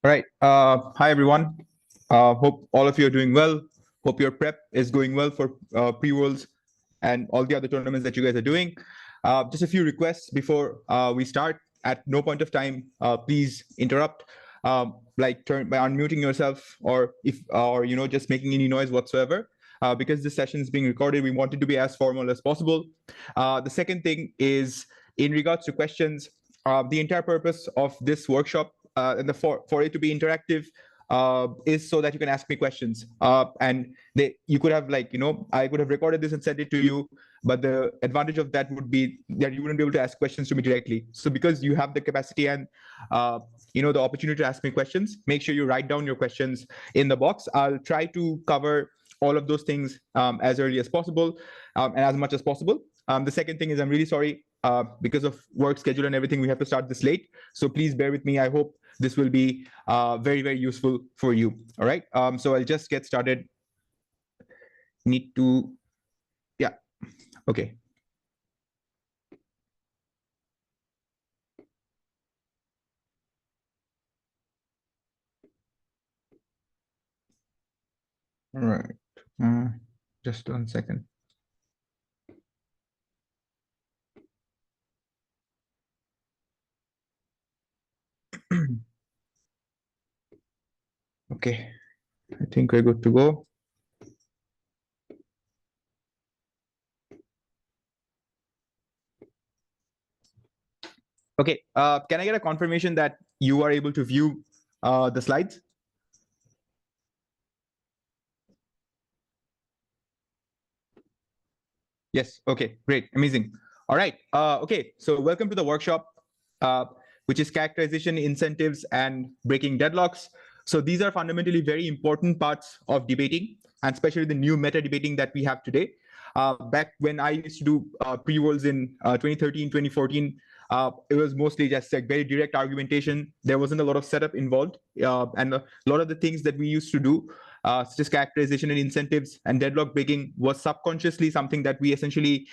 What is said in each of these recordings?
All right. Hi, everyone. Hope all of you are doing well. Hope your prep is going well for pre-worlds and all the other tournaments that you guys are doing. Just a few requests before we start. At no point of time, please interrupt, like turn by unmuting yourself, or just making any noise whatsoever. Because this session is being recorded, we want it to be as formal as possible. The second thing is in regards to questions. The entire purpose of this workshop and for it to be interactive is so that you can ask me questions. And you could have I could have recorded this and sent it to you, but the advantage of that would be that you wouldn't be able to ask questions to me directly. So because you have the capacity and the opportunity to ask me questions, make sure you write down your questions in the box. I'll try to cover all of those things as early as possible and as much as possible. The second thing is I'm really sorry because of work schedule and everything, we have to start this late. So please bear with me. I hope this will be very, very useful for you. All right. So I'll just get started. Yeah. Okay. All right. Just 1 second. Okay. I think we're good to go. Okay. Can I get a confirmation that you are able to view the slides? Yes. Okay. Great. Amazing. All right. Okay. So welcome to the workshop, which is characterization, incentives, and breaking deadlocks. So these are fundamentally very important parts of debating, and especially the new meta debating that we have today. Back when I used to do pre-worlds in 2013, 2014, it was mostly just like very direct argumentation. There wasn't a lot of setup involved, and a lot of the things that we used to do, such as characterization and incentives and deadlock breaking, was subconsciously something that we essentially,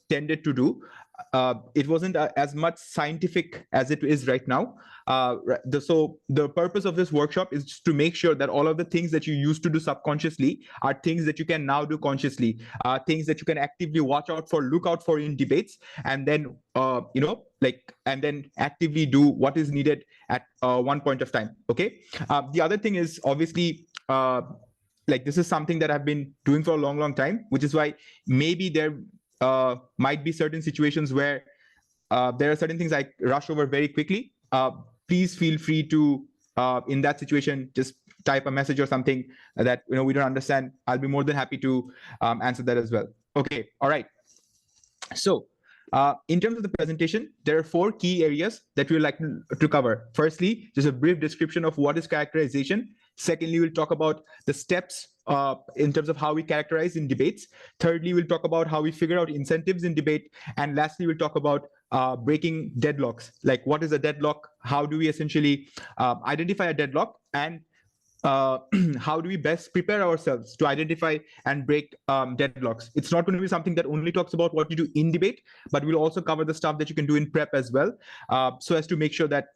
tended to do. It wasn't as much scientific as it is right now. So the purpose of this workshop is to make sure that all of the things that you used to do subconsciously are things that you can now do consciously, things that you can actively watch out for, look out for in debates, and then and then actively do what is needed at one point of time. Okay. The other thing is obviously this is something that I've been doing for a long, long time, which is why maybe there might be certain situations where there are certain things I rush over very quickly. Please feel free to, in that situation, just type a message or something that we don't understand. I'll be more than happy to answer that as well. Okay. All right. So in terms of the presentation, there are 4 key areas that we'd like to cover. Firstly, just a brief description of what is characterization. Secondly, we'll talk about the steps in terms of how we characterize in debates. Thirdly, we'll talk about how we figure out incentives in debate. And lastly, we'll talk about breaking deadlocks. Like, what is a deadlock? How do we essentially identify a deadlock? And how do we best prepare ourselves to identify and break deadlocks? It's not going to be something that only talks about what you do in debate, but we'll also cover the stuff that you can do in prep as well, so as to make sure that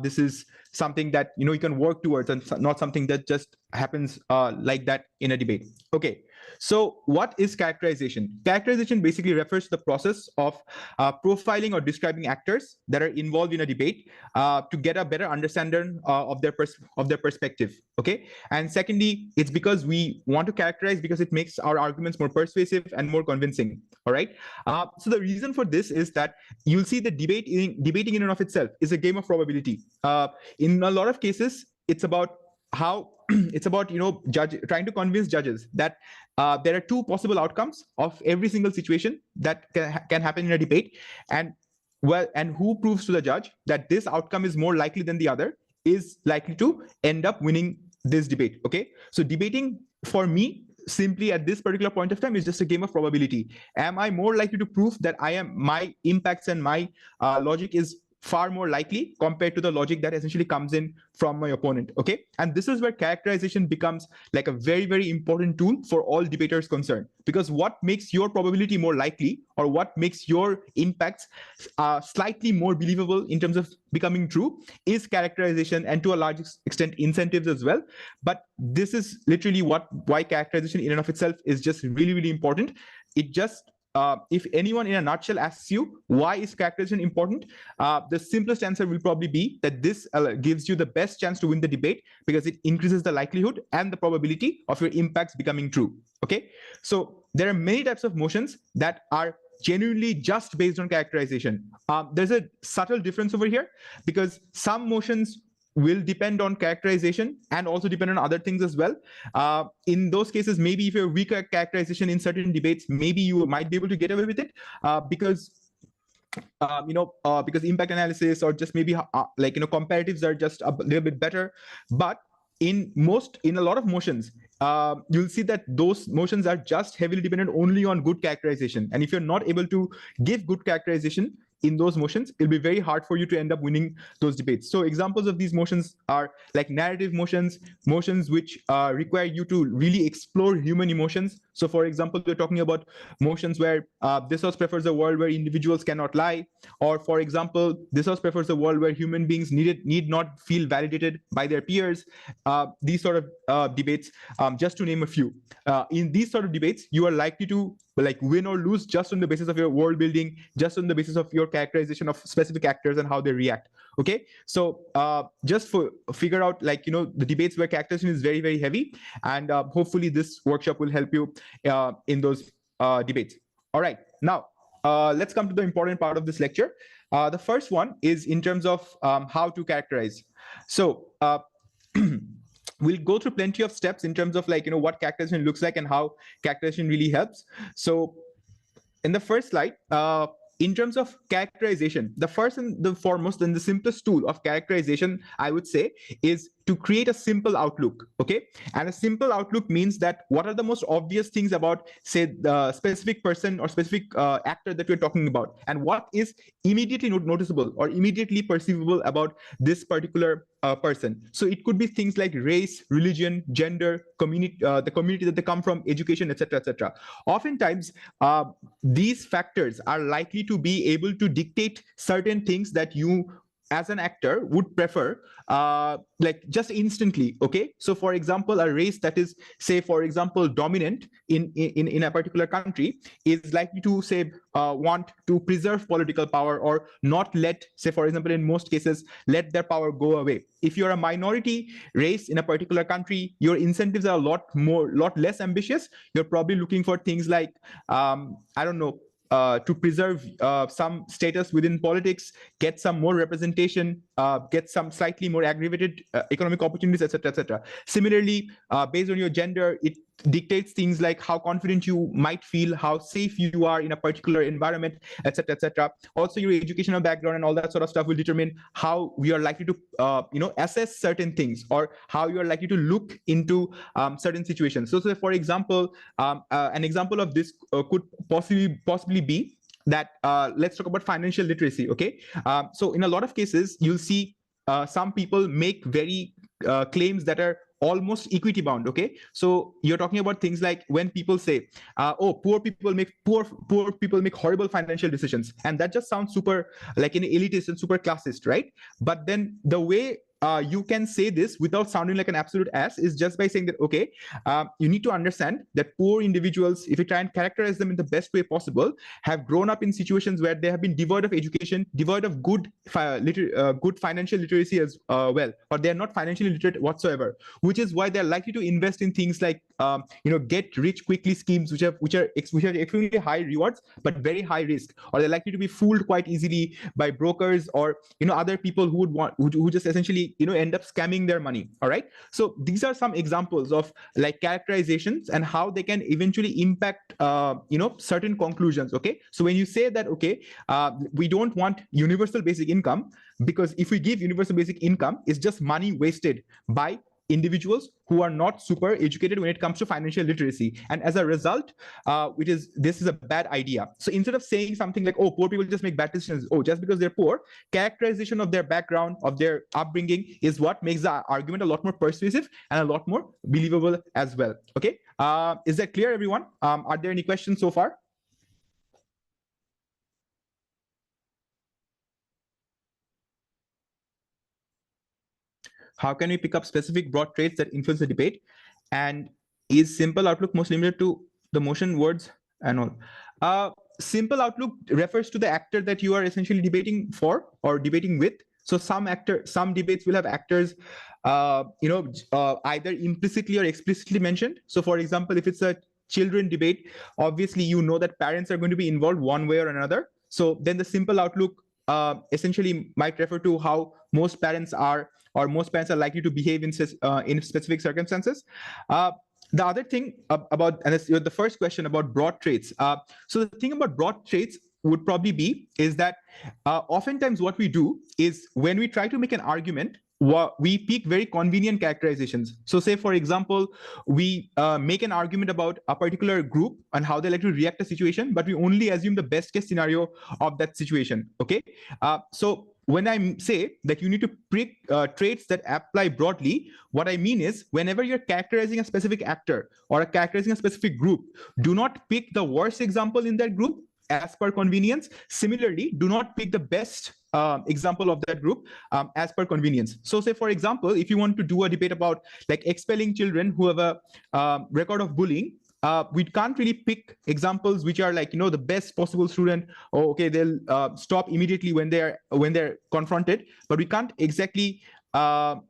this is something that you can work towards and not something that just happens like that in a debate. Okay. So what is characterization? Characterization basically refers to the process of profiling or describing actors that are involved in a debate to get a better understanding of their perspective. Okay. And secondly, it's because we want to characterize because it makes our arguments more persuasive and more convincing. All right. So the reason for this is that you'll see the debating in and of itself is a game of probability. In a lot of cases, it's about how it's about trying to convince judges that there are 2 possible outcomes of every single situation that can happen in a debate, and who proves to the judge that this outcome is more likely than the other is likely to end up winning this debate. Okay. So debating for me simply at this particular point of time is just a game of probability. Am I more likely to prove that my impacts and my logic is far more likely compared to the logic that essentially comes in from my opponent. Okay, and this is where characterization becomes like a very, very important tool for all debaters concerned, because what makes your probability more likely, or what makes your impacts slightly more believable in terms of becoming true, is characterization, and to a large extent incentives as well. But this is literally why characterization in and of itself is just really, really important. It just if anyone in a nutshell asks you why is characterization important, the simplest answer will probably be that this gives you the best chance to win the debate, because it increases the likelihood and the probability of your impacts becoming true. Okay, so there are many types of motions that are genuinely just based on characterization. There's a subtle difference over here, because some motions will depend on characterization and also depend on other things as well. In those cases, maybe if you're weak at characterization in certain debates, maybe you might be able to get away with it because because impact analysis or just maybe comparatives are just a little bit better. But in a lot of motions, you'll see that those motions are just heavily dependent only on good characterization. And if you're not able to give good characterization in those motions, it'll be very hard for you to end up winning those debates. So examples of these motions are like narrative motions, motions which require you to really explore human emotions. So for example, we're talking about motions where this house prefers a world where individuals cannot lie, or for example, this house prefers a world where human beings need not feel validated by their peers. These sort of debates, just to name a few. In these sort of debates, you are likely to win or lose just on the basis of your world building, just on the basis of your characterization of specific actors and how they react. Okay, so just figure out the debates where characterization is very, very heavy, and hopefully this workshop will help you in those debates. All right, now let's come to the important part of this lecture. The first one is in terms of how to characterize. So we'll go through plenty of steps in terms of what characterization looks like and how characterization really helps. So in the first slide, in terms of characterization, the first and the foremost and the simplest tool of characterization, I would say, is to create a simple outlook. Okay, and a simple outlook means that what are the most obvious things about, say, the specific person or specific actor that we're talking about, and what is immediately noticeable or immediately perceivable about this particular person. So it could be things like race, religion, gender, community, the community that they come from, education, etc., etc. Oftentimes, these factors are likely to be able to dictate certain things that you as an actor would prefer just instantly. Okay, so for example, a race that is, say, for example, dominant in a particular country is likely to, say, want to preserve political power, or not let, say, for example, in most cases, let their power go away. If you're a minority race in a particular country, your incentives are a lot less ambitious. You're probably looking for things like I don't know, to preserve some status within politics, get some more representation, get some slightly more aggravated economic opportunities, etc., etc. Similarly, based on your gender, it dictates things like how confident you might feel, how safe you are in a particular environment, etc., etc. Also, your educational background and all that sort of stuff will determine how we are likely to assess certain things, or how you are likely to look into certain situations. So for example, an example of this could possibly be that let's talk about financial literacy. Okay, so in a lot of cases, you'll see some people make very claims that are almost equity bound. Okay, so you're talking about things like when people say, oh, poor people make horrible financial decisions, and that just sounds super like an elitist and super classist, right? But then the way you can say this without sounding like an absolute ass is just by saying that, okay, you need to understand that poor individuals, if you try and characterize them in the best way possible, have grown up in situations where they have been devoid of education, devoid of good financial literacy as well, or they are not financially literate whatsoever, which is why they're likely to invest in things like get rich quickly schemes, which are extremely high rewards but very high risk, or they're likely to be fooled quite easily by brokers or other people who just essentially end up scamming their money. All right, so these are some examples of like characterizations and how they can eventually impact certain conclusions. Okay, so when you say that, okay, we don't want universal basic income, because if we give universal basic income, it's just money wasted by individuals who are not super educated when it comes to financial literacy. And as a result, this is a bad idea. So instead of saying something like, oh, poor people just make bad decisions, oh, just because they're poor, characterization of their background, of their upbringing is what makes the argument a lot more persuasive and a lot more believable as well. Okay, is that clear, everyone? Are there any questions so far? How can we pick up specific broad traits that influence the debate? And is simple outlook most limited to the motion, words, and all? Simple outlook refers to the actor that you are essentially debating for or debating with. So some debates will have actors, either implicitly or explicitly mentioned. So for example, if it's a children debate, obviously you know that parents are going to be involved one way or another. So then the simple outlook essentially might refer to how most parents are, or most parents are likely to behave in specific circumstances. The other thing about, and it's the first question about broad traits. So the thing about broad traits would probably be is that oftentimes what we do is when we try to make an argument, we pick very convenient characterizations. So say, for example, we make an argument about a particular group and how they like to react to a situation, but we only assume the best case scenario of that situation. Okay, so when I say that you need to pick traits that apply broadly, what I mean is whenever you're characterizing a specific actor or characterizing a specific group, do not pick the worst example in that group as per convenience. Similarly, do not pick the best example of that group as per convenience. So say, for example, if you want to do a debate about like expelling children who have a record of bullying, we can't really pick examples which are like, the best possible student. Oh, okay, they'll stop immediately when they're confronted, but we can't exactly understand,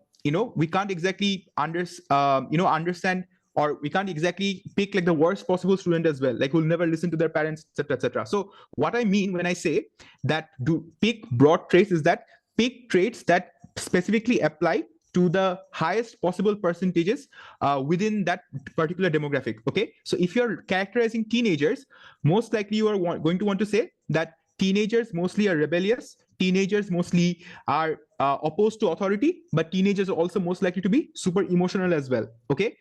or we can't exactly pick like the worst possible student as well, like who'll never listen to their parents, etc., etc. So what I mean when I say that do pick broad traits is that pick traits that specifically apply to the highest possible percentages within that particular demographic. Okay, so if you're characterizing teenagers, most likely you are going to want to say that teenagers mostly are rebellious, teenagers mostly are opposed to authority, but teenagers are also most likely to be super emotional as well. Okay,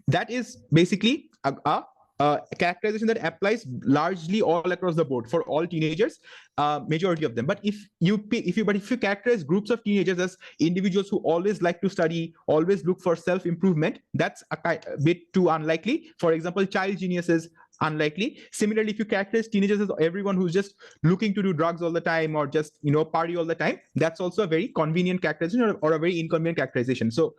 that is basically a characterization that applies largely all across the board for all teenagers, majority of them. But if you characterize groups of teenagers as individuals who always like to study, always look for self-improvement, that's a bit too unlikely. For example, child geniuses, unlikely. Similarly, if you characterize teenagers as everyone who's just looking to do drugs all the time or just party all the time, that's also a very convenient characterization or a very inconvenient characterization. So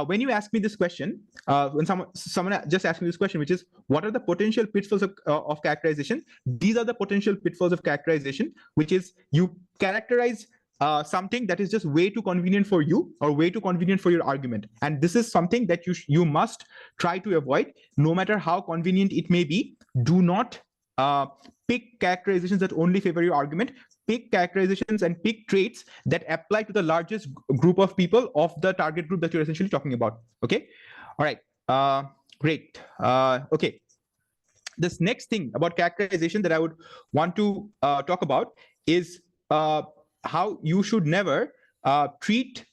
when you ask me this question, when someone just asked me this question, which is what are the potential pitfalls of characterization? These are the potential pitfalls of characterization, which is you characterize something that is just way too convenient for you or way too convenient for your argument. And this is something that you must try to avoid, no matter how convenient it may be. Do not pick characterizations that only favor your argument. Pick characterizations and pick traits that apply to the largest group of people of the target group that you're essentially talking about. Okay, all right, great. Okay, this next thing about characterization that I would want to talk about is how you should never treat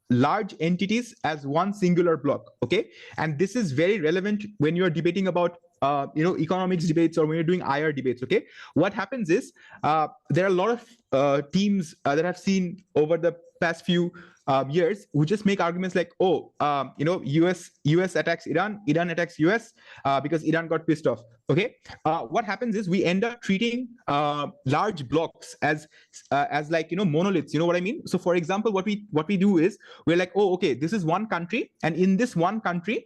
large entities as one singular block. Okay, and this is very relevant when you're debating about economics debates or when you're doing IR debates. Okay, what happens is there are a lot of teams that I've seen over the past few years who just make arguments like, oh, US attacks Iran attacks US because Iran got pissed off. Okay, what happens is we end up treating large blocks as like monoliths. You know what I mean? So for example, what we do is we're like, oh, okay, this is one country, and in this one country,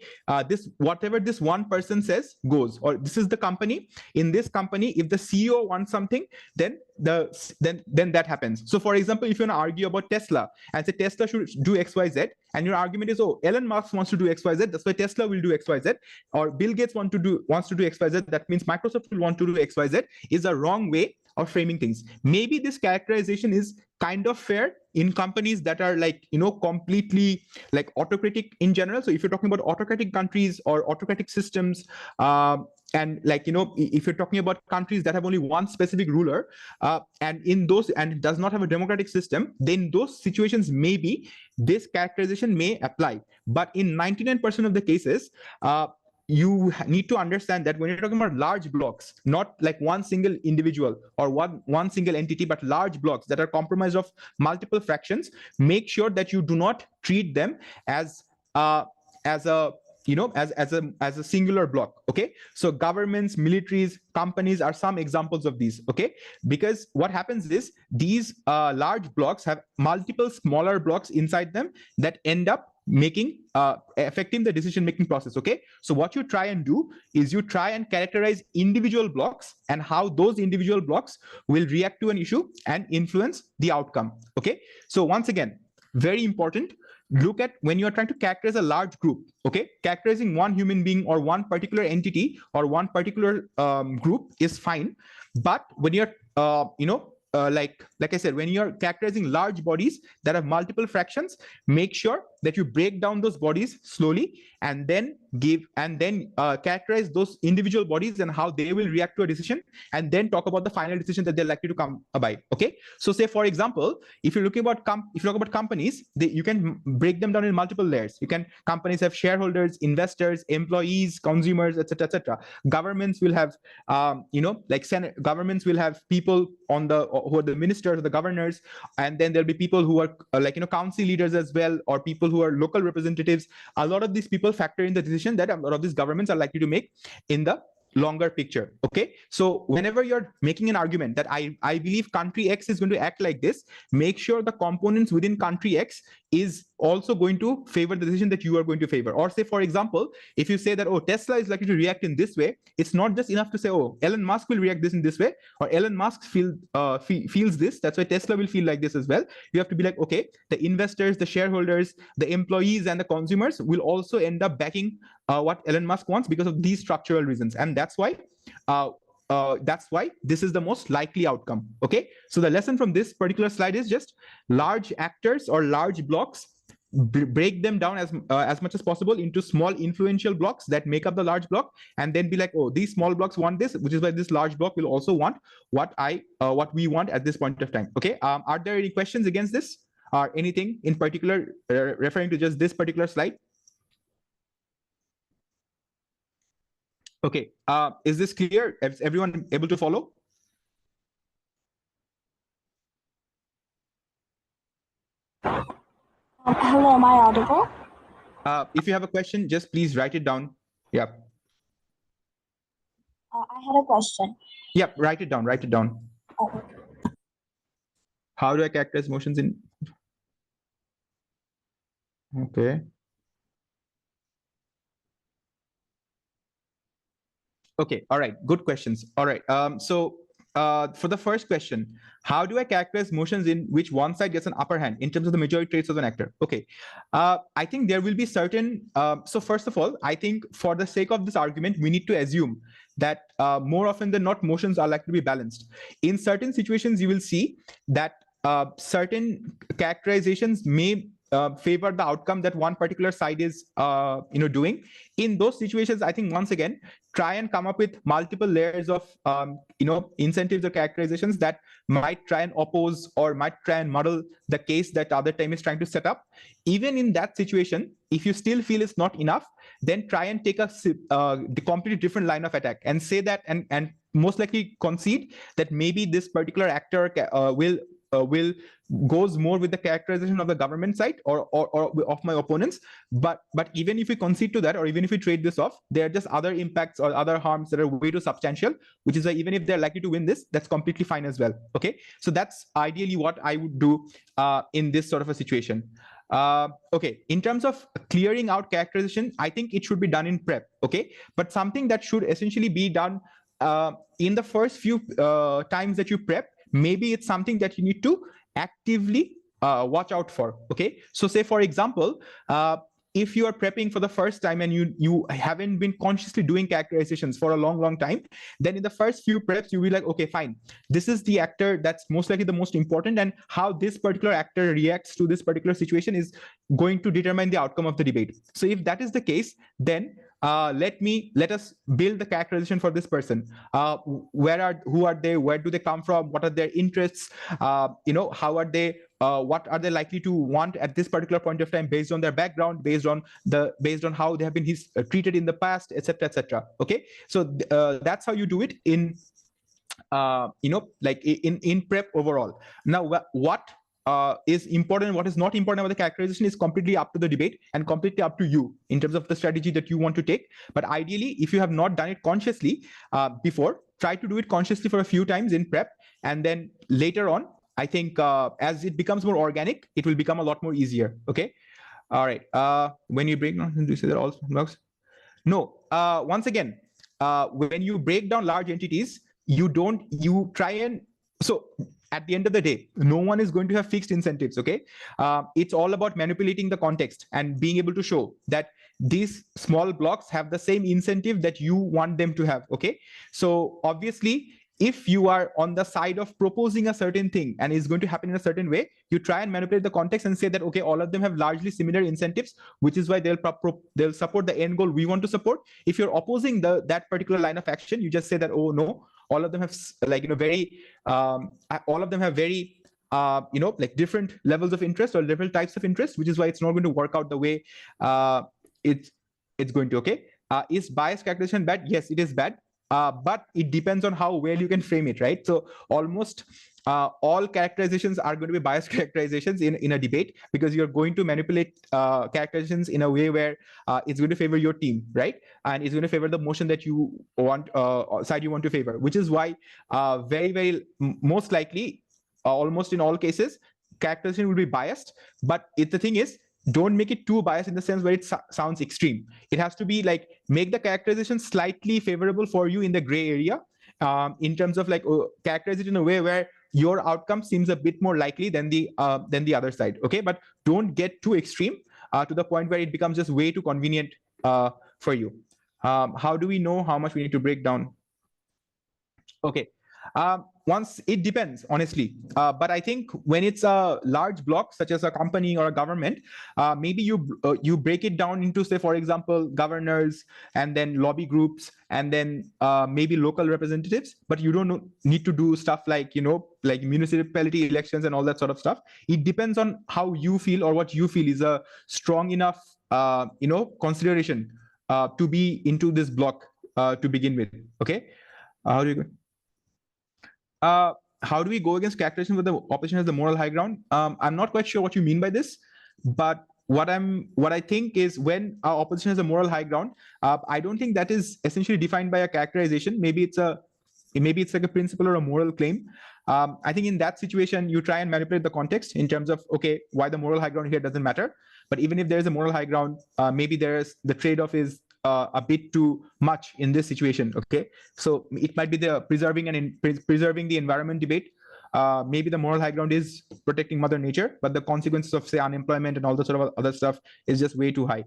whatever this one person says goes, or this is the company. In this company, if the CEO wants something, then that happens. So for example, if you want to argue about Tesla and say Tesla should do XYZ, and your argument is, oh, Elon Musk wants to do XYZ, that's why Tesla will do XYZ, or Bill Gates wants to do XYZ, that means Microsoft will want to do XYZ, is a wrong way of framing things. Maybe this characterization is kind of fair in companies that are like completely like autocratic in general. So if you're talking about autocratic countries or autocratic systems, and like, if you're talking about countries that have only one specific ruler, and in those, and does not have a democratic system, then those situations maybe this characterization may apply. But in 99% of the cases, you need to understand that when you're talking about large blocks, not like one single individual or one single entity, but large blocks that are comprised of multiple fractions, make sure that you do not treat them as a as a singular block. Okay, so governments, militaries, companies are some examples of these. Okay, because what happens is these large blocks have multiple smaller blocks inside them that end up affecting the decision making process. Okay, so what you try and do is you try and characterize individual blocks and how those individual blocks will react to an issue and influence the outcome. Okay, so once again, very important, look at when you are trying to characterize a large group. Okay, characterizing one human being or one particular entity or one particular group is fine, but when you're like I said, when you're characterizing large bodies that have multiple fractions, make sure that you break down those bodies slowly and then characterize those individual bodies and how they will react to a decision, and then talk about the final decision that they're likely to come by. Okay, so say for example, if you talk about companies, you can break them down in multiple layers. Companies have shareholders, investors, employees, consumers, etc., etc. Governments will have governments will have people who are the ministers or the governors, and then there'll be people who are council leaders as well, or people who are local representatives. A lot of these people factor in the decision that a lot of these governments are likely to make in the longer picture. Okay, so whenever you're making an argument that I believe country X is going to act like this, make sure the components within country X is also going to favor the decision that you are going to favor. Or say, for example, if you say that, oh, Tesla is likely to react in this way, it's not just enough to say, oh, Elon Musk will react this in this way, or Elon Musk feels this, that's why Tesla will feel like this as well. You have to be like, okay, the investors, the shareholders, the employees, and the consumers will also end up backing what Elon Musk wants because of these structural reasons. And that's why this is the most likely outcome. Okay, so the lesson from this particular slide is just large actors or large blocks, break them down as much as possible into small influential blocks that make up the large block, and then be like, oh, these small blocks want this, which is why this large block will also want what we want at this point of time. Okay, are there any questions against this, or anything in particular referring to just this particular slide? Okay, is this clear? Is everyone able to follow? Hello, am I audible? If you have a question, just please write it down. Yeah. I had a question. Yep, write it down. Write it down. Okay. How do I characterize motions in? Okay. Okay. All right. Good questions. All right. So for the first question, how do I characterize motions in which one side gets an upper hand in terms of the majority traits of an actor? Okay. I think there will be certain. So first of all, I think for the sake of this argument, we need to assume that more often than not, motions are likely to be balanced. In certain situations, you will see that certain characterizations may favor the outcome that one particular side is doing. In those situations, I think once again, try and come up with multiple layers of incentives or characterizations that might try and oppose or might try and muddle the case that the other team is trying to set up. Even in that situation, if you still feel it's not enough, then try and take a completely different line of attack and say that, and most likely concede that maybe this particular actor will goes more with the characterization of the government side or of my opponents. But even if we concede to that, or even if we trade this off, there are just other impacts or other harms that are way too substantial, which is why even if they're likely to win this, that's completely fine as well. Okay, so that's ideally what I would do in this sort of a situation. Okay, in terms of clearing out characterization, I think it should be done in prep. Okay, but something that should essentially be done in the first few times that you prep, maybe it's something that you need to actively watch out for. Okay, so say for example, if you are prepping for the first time and you haven't been consciously doing characterizations for a long time, then in the first few preps you'll be like, okay, fine, this is the actor that's most likely the most important, and how this particular actor reacts to this particular situation is going to determine the outcome of the debate. So if that is the case, then let us build the characterization for this person. Who are they? Where do they come from? What are their interests? How are they? What are they likely to want at this particular point of time, based on their background, based on how they have been treated in the past, etc., etc. Okay, so that's how you do it in like in prep overall. Now, what is important, what is not important about the characterization is completely up to the debate and completely up to you in terms of the strategy that you want to take. But ideally, if you have not done it consciously before, try to do it consciously for a few times in prep, and then later on, I think as it becomes more organic, it will become a lot more easier. Okay. All right. When you break down, do you say that all blocks? No. Once again, when you break down large entities, you try and, so at the end of the day, no one is going to have fixed incentives. Okay. It's all about manipulating the context and being able to show that these small blocks have the same incentive that you want them to have. Okay. So obviously, if you are on the side of proposing a certain thing and it's going to happen in a certain way, you try and manipulate the context and say that, okay, all of them have largely similar incentives, which is why they'll support the end goal we want to support. If you're opposing that particular line of action, you just say that, oh no, all of them have very all of them have very like different levels of interest or different types of interest, which is why it's not going to work out the way it's going to. Okay. Is bias characterization bad? Yes, it is bad. But it depends on how well you can frame it, right? So almost all characterizations are going to be biased characterizations in a debate, because you're going to manipulate characterizations in a way where it's going to favor your team, right? And it's going to favor the motion that you want, side you want to favor, which is why most likely, almost in all cases, characterization will be biased. But the thing is, don't make it too biased in the sense where it sounds extreme. It has to be like, make the characterization slightly favorable for you in the gray area, in terms of like characterize it in a way where your outcome seems a bit more likely than the other side. Okay, but don't get too extreme to the point where it becomes just way too convenient for you. How do we know how much we need to break down? Okay. Once it depends, honestly, but I think when it's a large block, such as a company or a government, maybe you break it down into, say, for example, governors, and then lobby groups, and then maybe local representatives. But you don't need to do stuff like like municipality elections and all that sort of stuff. It depends on how you feel, or what you feel is a strong enough consideration to be into this block to begin with. Okay. How do you go? How do we go against characterization where the opposition has the moral high ground? I'm not quite sure what you mean by this, but what I think is, when our opposition has a moral high ground, I don't think that is essentially defined by a characterization. Maybe it's like a principle or a moral claim. I think in that situation, you try and manipulate the context in terms of, okay, why the moral high ground here doesn't matter. But even if there is a moral high ground, maybe the trade-off is a bit too much in this situation. Okay, so it might be the preserving the environment debate. Maybe the moral high ground is protecting Mother Nature, but the consequences of, say, unemployment and all the sort of other stuff is just way too high.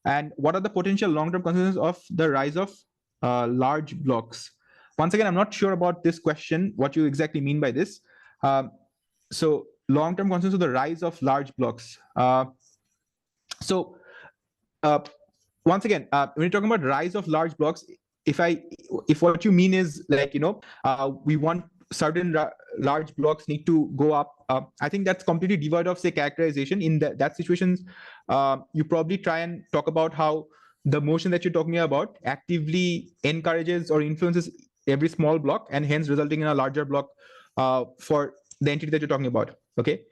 And what are the potential long-term consequences of the rise of large blocks? Once again, I'm not sure about this question, what you exactly mean by this. So long-term consequences of the rise of large blocks. Once again, when you're talking about rise of large blocks, if what you mean is like, we want certain large blocks need to go up, I think that's completely devoid of, say, characterization. In that situations, you probably try and talk about how the motion that you're talking about actively encourages or influences every small block, and hence resulting in a larger block for the entity that you're talking about. Okay.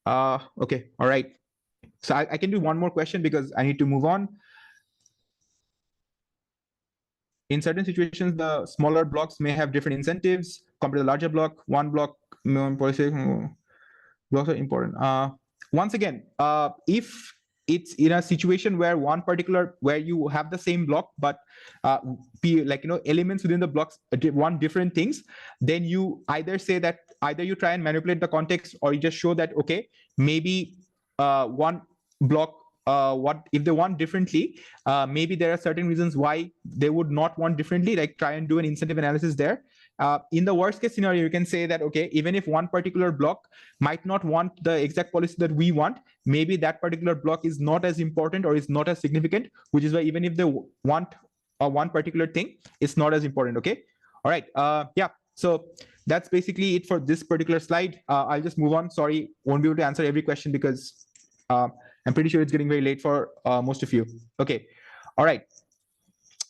Okay. All right. So I can do one more question because I need to move on. In certain situations, the smaller blocks may have different incentives compared to the larger block. One block blocks are important. Once again, if it's in a situation where where you have the same block, but elements within the blocks want different things, then you either say that you try and manipulate the context, or you just show that, okay, maybe one block what if they want differently, maybe there are certain reasons why they would not want differently, like try and do an incentive analysis there. In the worst case scenario, you can say that, okay, even if one particular block might not want the exact policy that we want, maybe that particular block is not as important or is not as significant, which is why even if they want one particular thing, it's not as important. Okay. All right. Yeah. So that's basically it for this particular slide. I'll just move on. Sorry, won't be able to answer every question because I'm pretty sure it's getting very late for most of you. Okay. All right.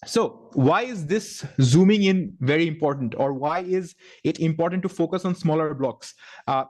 So why is this zooming in very important, or why is it important to focus on smaller blocks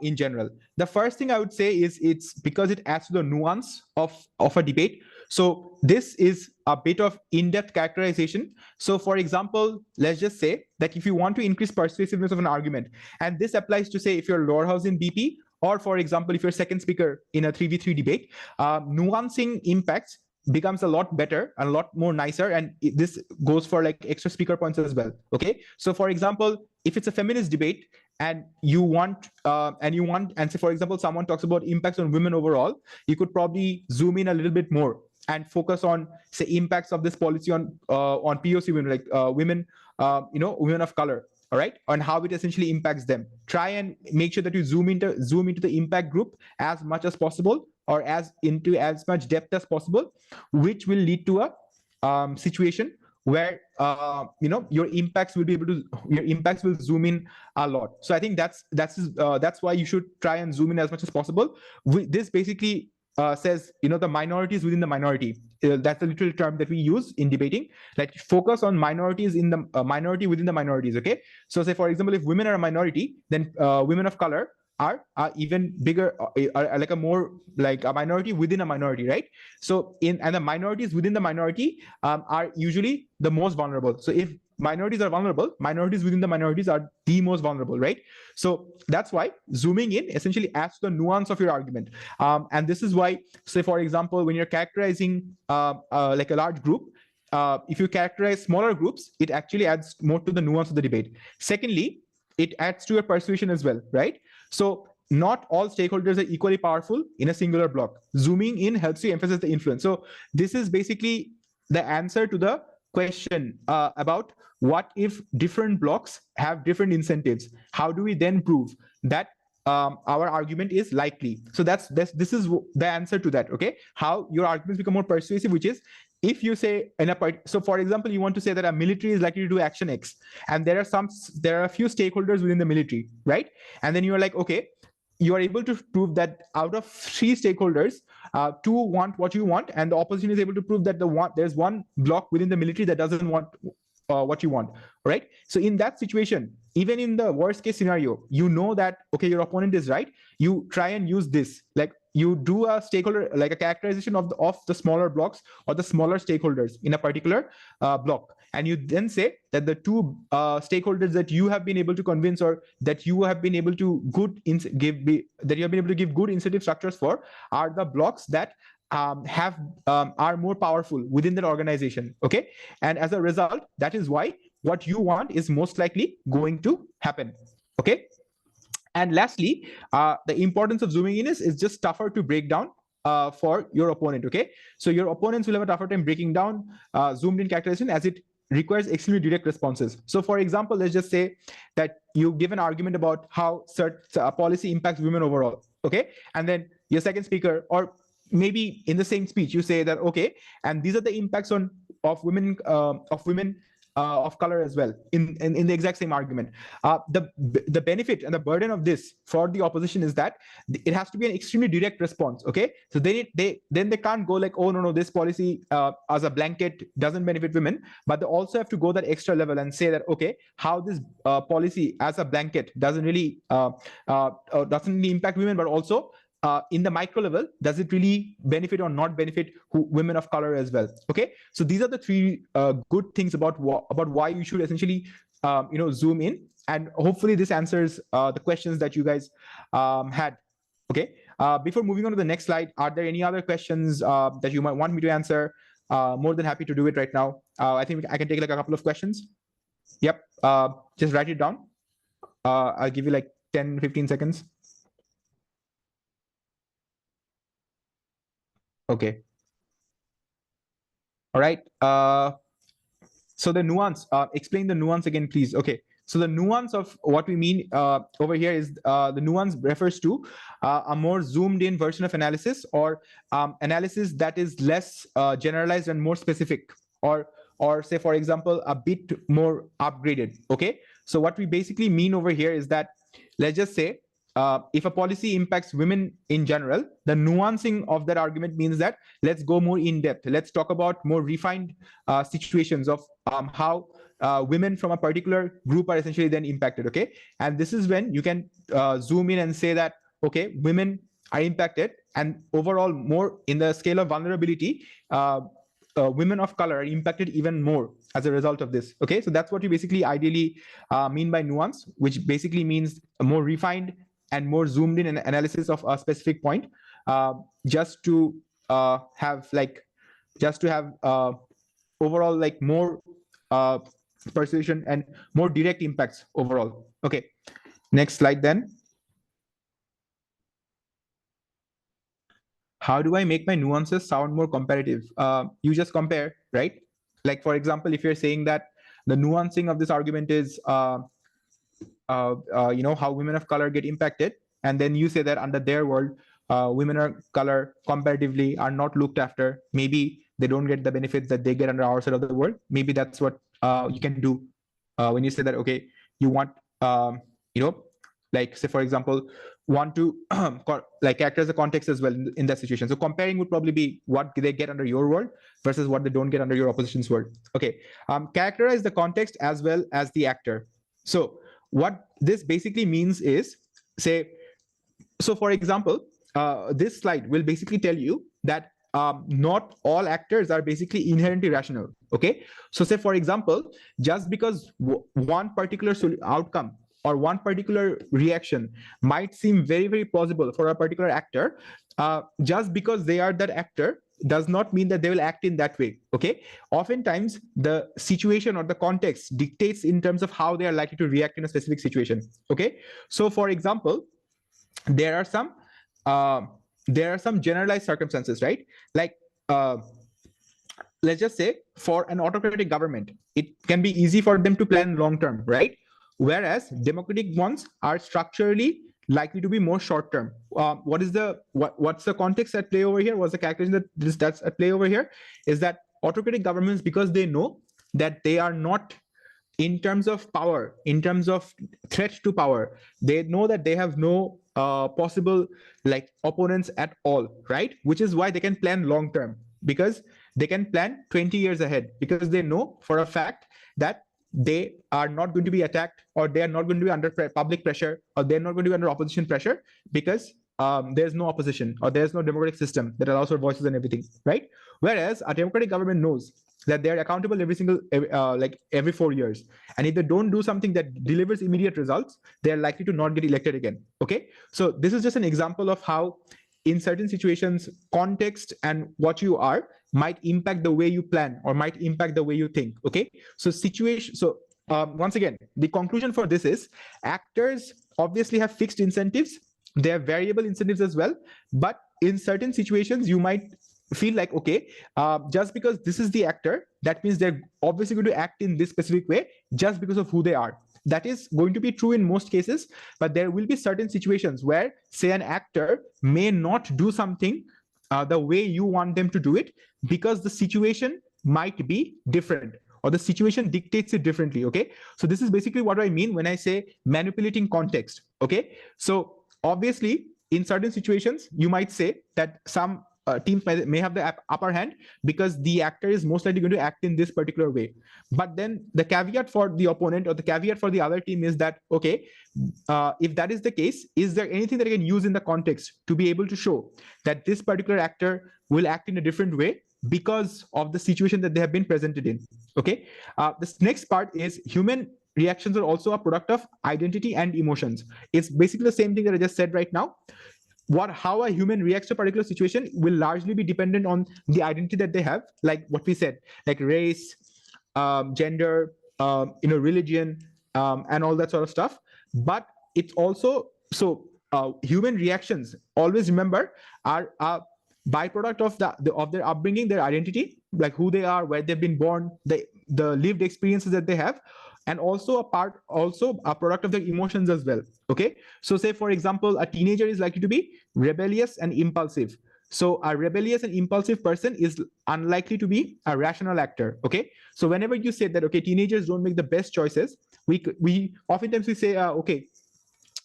in general? The first thing I would say is it's because it adds to the nuance of a debate. So this is a bit of in-depth characterization. So for example, let's just say that if you want to increase persuasiveness of an argument, and this applies to, say, if you're lower house in BP, or for example, if you're second speaker in a 3v3 debate, nuancing impacts becomes a lot better and a lot more nicer, and this goes for like extra speaker points as well. Okay, so for example, if it's a feminist debate and you want and say for example someone talks about impacts on women overall, you could probably zoom in a little bit more and focus on, say, impacts of this policy on POC women, like women, women of color, all right, and how it essentially impacts them. Try and make sure that you zoom into the impact group as much as possible, or into as much depth as possible, which will lead to a situation where your impacts will zoom in a lot. So I think that's why you should try and zoom in as much as possible. This basically says the minorities within the minority. That's the literal term that we use in debating. Like, focus on minorities in the minority within the minorities. Okay, so say for example, if women are a minority, then women of color are even bigger, are like a more like a minority within a minority, right? So and the minorities within the minority are usually the most vulnerable. So if minorities are vulnerable, minorities within the minorities are the most vulnerable, right? So that's why zooming in essentially adds to the nuance of your argument. And this is why, say for example, when you're characterizing like a large group, if you characterize smaller groups, it actually adds more to the nuance of the debate. Secondly, it adds to your persuasion as well, right? So not all stakeholders are equally powerful in a singular block. Zooming in helps you emphasize the influence. So this is basically the answer to the question about what if different blocks have different incentives. How do we then prove that our argument is likely? So this is the answer to that. Okay, how your arguments become more persuasive, which is, if you say in a part, so for example, you want to say that a military is likely to do action X, and there are a few stakeholders within the military, right? And then you are like, okay, you are able to prove that out of 3 stakeholders, 2 want what you want, and the opposition is able to prove that there's one block within the military that doesn't want what you want, right? So in that situation, even in the worst case scenario, that, okay, your opponent is right. You try and use this, like you do a stakeholder, like a characterization of the smaller blocks or the smaller stakeholders in a particular block, and you then say that the 2 stakeholders that you have been able to convince, or that you have been able to give good incentive structures for, are the blocks that are more powerful within that organization. Okay, and as a result, that is why what you want is most likely going to happen. Okay. And lastly, the importance of zooming in is just tougher to break down for your opponent. Okay, so your opponents will have a tougher time breaking down zoomed in characterization, as it requires extremely direct responses. So for example, let's just say that you give an argument about how a policy impacts women overall. Okay, and then your second speaker, or maybe in the same speech, you say that, okay, and these are the impacts of women of color as well in the exact same argument. The benefit and the burden of this for the opposition is that it has to be an extremely direct response. Okay, so then they can't go like, oh no, this policy as a blanket doesn't benefit women, but they also have to go that extra level and say that, okay, how this policy as a blanket doesn't really impact women, but also in the micro level, does it really benefit or not benefit women of color as well? Okay, so these are the 3 good things about why you should essentially zoom in, and hopefully this answers the questions that you guys had. Okay, before moving on to the next slide, are there any other questions that you might want me to answer? More than happy to do it right now. I think I can take like a couple of questions. Yep, just write it down. I'll give you like 10-15 seconds. Okay. All right. So the nuance, explain the nuance again, please. Okay. So the nuance of what we mean over here is the nuance refers to a more zoomed in version of analysis, or analysis that is less generalized and more specific, or say, for example, a bit more upgraded. Okay. So what we basically mean over here is that, let's just say, if a policy impacts women in general, the nuancing of that argument means that let's go more in depth. Let's talk about more refined situations of how women from a particular group are essentially then impacted. Okay. And this is when you can zoom in and say that, okay, women are impacted, and overall more in the scale of vulnerability, women of color are impacted even more as a result of this. Okay. So that's what you basically ideally mean by nuance, which basically means a more refined and more zoomed in an analysis of a specific point, just to have overall like more persuasion and more direct impacts overall. Okay, next slide then. How do I make my nuances sound more comparative? You just compare, right? Like, for example, if you're saying that the nuancing of this argument is how women of color get impacted, and then you say that under their world, women of color comparatively are not looked after, maybe they don't get the benefits that they get under our side of the world. Maybe that's what you can do when you say that, okay, you want like, say, for example, want to like characterize the context as well in that situation. So comparing would probably be what they get under your world versus what they don't get under your opposition's world. Okay, characterize the context as well as the actor. So what this basically means is, say, so for example, this slide will basically tell you that not all actors are basically inherently rational. Okay, so say, for example, just because one particular outcome or one particular reaction might seem very, very plausible for a particular actor, just because they are that actor does not mean that they will act in that way. Okay, oftentimes the situation or the context dictates in terms of how they are likely to react in a specific situation. Okay, so for example, there are some generalized circumstances, right? Like, let's just say, for an autocratic government, it can be easy for them to plan long term, right? Whereas democratic ones are structurally likely to be more short term. What's the context at play over here? What's the characterization that's at play over here? Is that autocratic governments, because they know that they are not, in terms of power, in terms of threat to power, they know that they have no possible like opponents at all, right? Which is why they can plan long term, because they can plan 20 years ahead, because they know for a fact that they are not going to be attacked, or they are not going to be under public pressure, or they're not going to be under opposition pressure, because there's no opposition, or there's no democratic system that allows for voices and everything, right? Whereas a democratic government knows that they're accountable every 4 years, and if they don't do something that delivers immediate results, they're likely to not get elected again. Okay, so this is just an example of how in certain situations, context and what you are might impact the way you plan, or might impact the way you think. Okay, so once again, the conclusion for this is, actors obviously have fixed incentives, they have variable incentives as well, but in certain situations you might feel like, okay, just because this is the actor, that means they're obviously going to act in this specific way just because of who they are. That is going to be true in most cases, but there will be certain situations where, say, an actor may not do something the way you want them to do it, because the situation might be different, or the situation dictates it differently. Okay, so this is basically what I mean when I say manipulating context. Okay, so obviously in certain situations you might say that some teams may have the upper hand because the actor is most likely going to act in this particular way. But then the caveat for the opponent, or the caveat for the other team, is that, okay, if that is the case, is there anything that I can use in the context to be able to show that this particular actor will act in a different way because of the situation that they have been presented in? Okay, this next part is human reactions are also a product of identity and emotions. It's basically the same thing that I just said right now. How a human reacts to a particular situation will largely be dependent on the identity that they have, like what we said, like race, gender, religion, and all that sort of stuff. But it's also human reactions, always remember, are byproduct of of their upbringing, their identity, like who they are, where they've been born, the lived experiences that they have, and also a product of their emotions as well. Okay, so say for example, a teenager is likely to be rebellious and impulsive. So a rebellious and impulsive person is unlikely to be a rational actor. Okay, so whenever you say that, okay, teenagers don't make the best choices, we oftentimes we say, okay,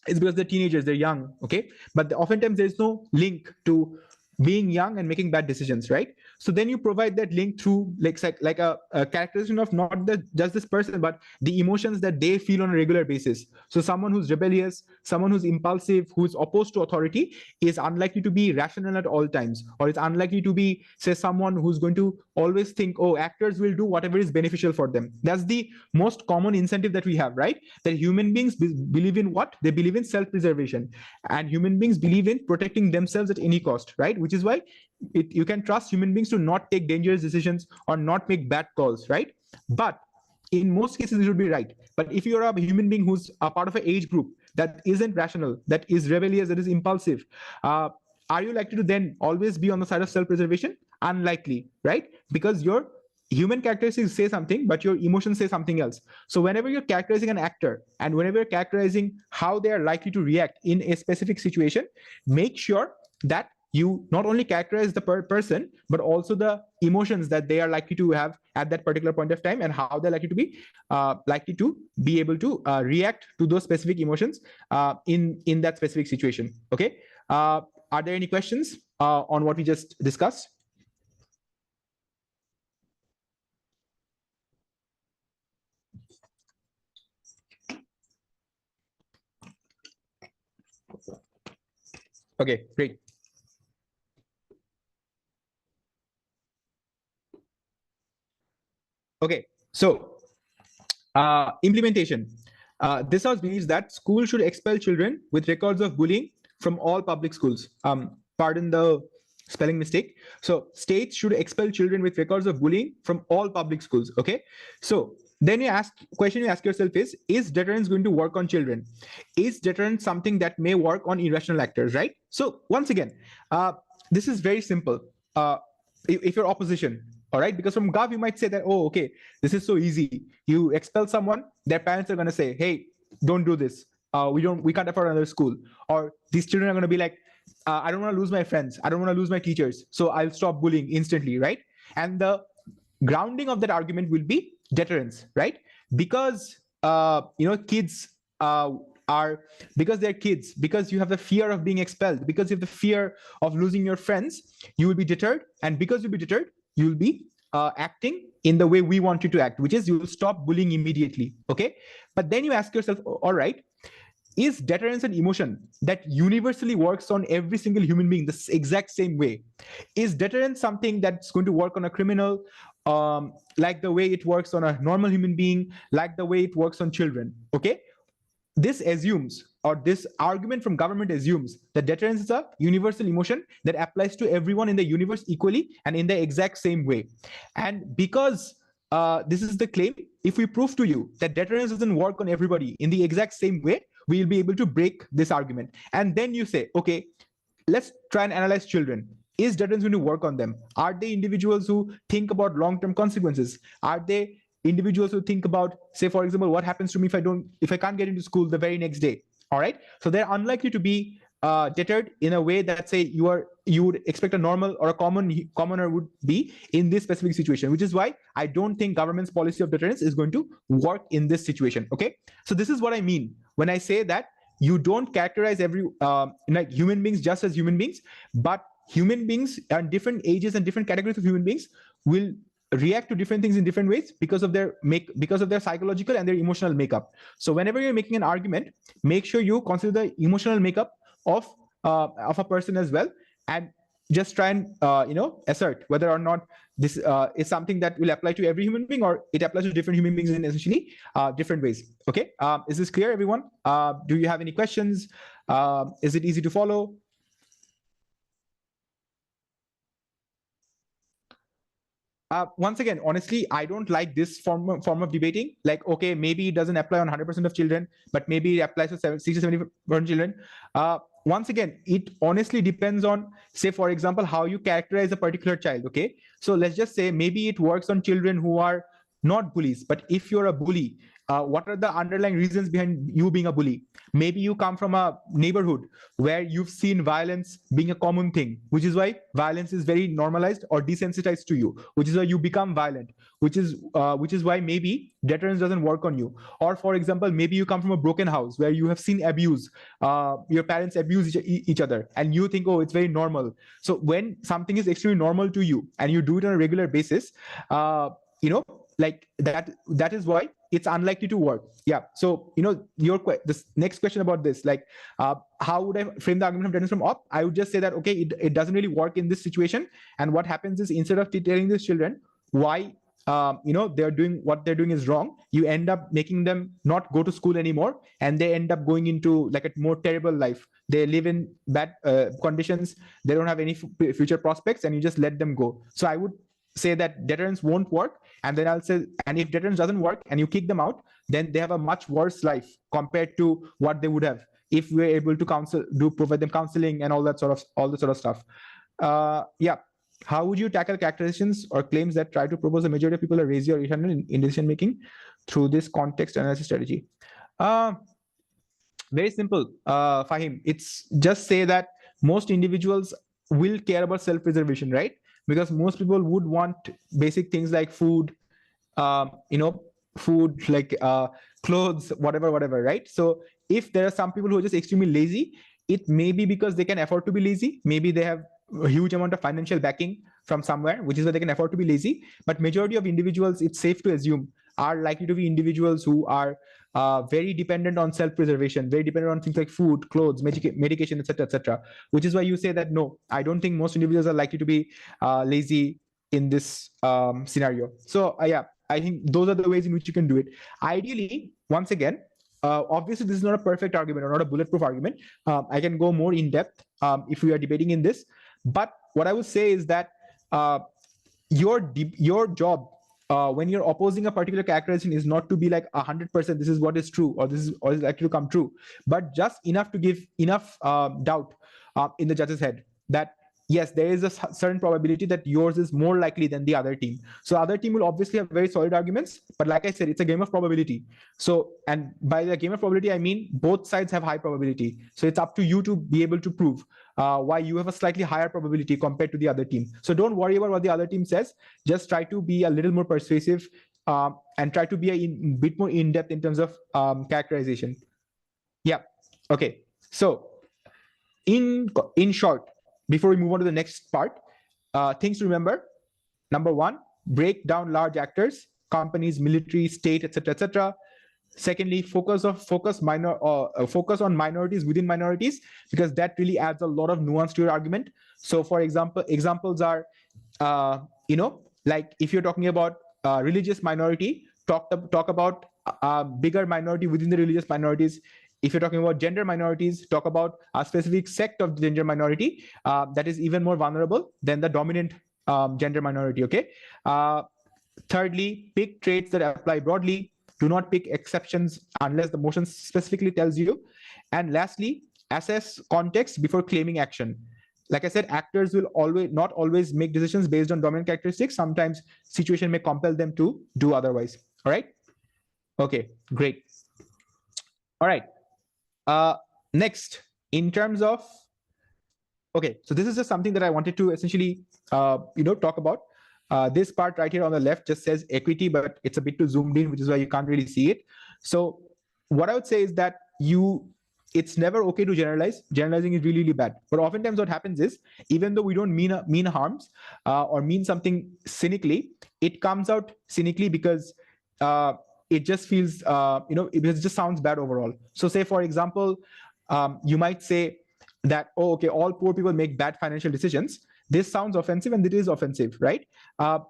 it's because they're teenagers, they're young. Okay, but oftentimes there's no link to being young and making bad decisions, right? So then you provide that link through like a characterization of not just this person, but the emotions that they feel on a regular basis. So someone who's rebellious, someone who's impulsive, who's opposed to authority is unlikely to be rational at all times, or it's unlikely to be, say, someone who's going to always think, oh, actors will do whatever is beneficial for them. That's the most common incentive that we have, right? That human beings believe in what? They believe in self-preservation, and human beings believe in protecting themselves at any cost, right? Which is why you can trust human beings to not take dangerous decisions or not make bad calls, right? But in most cases, it would be right. But if you're a human being who's a part of an age group that isn't rational, that is rebellious, that is impulsive, are you likely to then always be on the side of self-preservation? Unlikely, right? Because your human characteristics say something, but your emotions say something else. So whenever you're characterizing an actor, and whenever you're characterizing how they are likely to react in a specific situation, make sure that you not only characterize the person, but also the emotions that they are likely to have at that particular point of time, and how they're likely to be able to react to those specific emotions in that specific situation. Okay, are there any questions on what we just discussed? Okay, great. Okay, so implementation. This house believes that schools should expel children with records of bullying from all public schools. Pardon the spelling mistake. So states should expel children with records of bullying from all public schools. Okay, so then question you ask yourself is deterrence going to work on children? Is deterrence something that may work on irrational actors, right? So once again, this is very simple. If you're opposition, all right, because from Gov you might say that, oh, okay, this is so easy. You expel someone, their parents are going to say, hey, don't do this. We can't afford another school. Or these children are going to be like, I don't want to lose my friends, I don't want to lose my teachers, so I'll stop bullying instantly, right? And the grounding of that argument will be deterrence, right? Because kids are, because they're kids, because you have the fear of being expelled, because you have the fear of losing your friends, you will be deterred. And because you'll be deterred, you'll be acting in the way we want you to act, which is you will stop bullying immediately. Okay, but then you ask yourself, all right, is deterrence an emotion that universally works on every single human being the exact same way? Is deterrence something that's going to work on a criminal like the way it works on a normal human being, like the way it works on children? Okay, this assumes, or this argument from government assumes, that deterrence is a universal emotion that applies to everyone in the universe equally and in the exact same way. And because this is the claim, if we prove to you that deterrence doesn't work on everybody in the exact same way, we'll be able to break this argument. And then you say, okay, let's try and analyze children. Is deterrence going to work on them? Are they individuals who think about long-term consequences? Are they individuals who think about, say, for example, what happens to me if I can't get into school the very next day? All right, so they're unlikely to be deterred in a way that, say, you would expect a normal or a commoner would be in this specific situation, which is why I don't think government's policy of deterrence is going to work in this situation. Okay, so this is what I mean when I say that you don't characterize like human beings just as human beings, but human beings and different ages and different categories of human beings will react to different things in different ways because of their psychological and their emotional makeup. So whenever you're making an argument, make sure you consider the emotional makeup of a person as well, and just try and assert whether or not this is something that will apply to every human being, or it applies to different human beings in essentially different ways. Okay, is this clear, everyone? Do you have any questions? Is it easy to follow? Once again, honestly, I don't like this form of debating. Like, okay, maybe it doesn't apply on 100% of children, but maybe it applies to 60-70% children. once again, it honestly depends on, say, for example, how you characterize a particular child. Okay, so let's just say maybe it works on children who are not bullies, but if you're a bully, what are the underlying reasons behind you being a bully? Maybe you come from a neighborhood where you've seen violence being a common thing, which is why violence is very normalized or desensitized to you, which is why you become violent, which is why maybe deterrence doesn't work on you. Or for example, maybe you come from a broken house where you have seen abuse, your parents abuse each other, and you think, oh, it's very normal. So when something is extremely normal to you and you do it on a regular basis, like that is why it's unlikely to work. Yeah. So this next question about this, like how would I frame the argument of deterrence from op? I would just say that, okay, it doesn't really work in this situation, and what happens is, instead of telling these children why they're doing what they're doing is wrong, you end up making them not go to school anymore, and they end up going into like a more terrible life. They live in bad conditions, they don't have any future prospects, and you just let them go. So I would say that deterrence won't work, and then I'll say, and if deterrence doesn't work and you kick them out, then they have a much worse life compared to what they would have if we're able to provide them counseling and all the sort of stuff. Yeah. How would you tackle characterizations or claims that try to propose the majority of people are lazy or irrational in decision making through this context analysis strategy? Very simple, Fahim. It's just say that most individuals will care about self-preservation, right? Because most people would want basic things like food, food like clothes, whatever, right? So if there are some people who are just extremely lazy, it may be because they can afford to be lazy. Maybe they have a huge amount of financial backing from somewhere, which is why they can afford to be lazy. But majority of individuals, it's safe to assume, are likely to be individuals who are very dependent on self-preservation, very dependent on things like food, clothes, medication, etc., which is why you say that, no, I don't think most individuals are likely to be lazy in this scenario. So yeah, I think those are the ways in which you can do it. Ideally, once again, obviously this is not a perfect argument or not a bulletproof argument. I can go more in depth if we are debating in this. But what I would say is that your job when you're opposing a particular characterization is not to be like 100% this is what is true or this is likely to come true, but just enough to give enough doubt in the judge's head that yes, there is a certain probability that yours is more likely than the other team. So other team will obviously have very solid arguments, but like I said, it's a game of probability. So, and by the game of probability, I mean both sides have high probability. So it's up to you to be able to prove why you have a slightly higher probability compared to the other team. So don't worry about what the other team says. Just try to be a little more persuasive and try to be a bit more in-depth in terms of characterization. Yeah. Okay. So in short, before we move on to the next part, things to remember. Number one, break down large actors, companies, military, state, etc. Secondly, focus on minorities within minorities, because that really adds a lot of nuance to your argument. So for example, examples are, like if you're talking about religious minority, talk about a bigger minority within the religious minorities. If you're talking about gender minorities, talk about a specific sect of the gender minority that is even more vulnerable than the dominant gender minority, okay? Thirdly, pick traits that apply broadly. Do not pick exceptions unless the motion specifically tells you. And lastly, assess context before claiming action. Like I said, actors will not always make decisions based on dominant characteristics. Sometimes situation may compel them to do otherwise. All right? Okay, great. All right. Next, in terms of, okay, so this is just something that I wanted to essentially, talk about. This part right here on the left just says equity, but it's a bit too zoomed in, which is why you can't really see it. So what I would say is that it's never okay to generalize. Generalizing is really, really bad. But oftentimes what happens is, even though we don't mean harms or mean something cynically, it comes out cynically because it just feels, it just sounds bad overall. So say, for example, you might say that, oh, okay, all poor people make bad financial decisions. This sounds offensive, and it is offensive, right?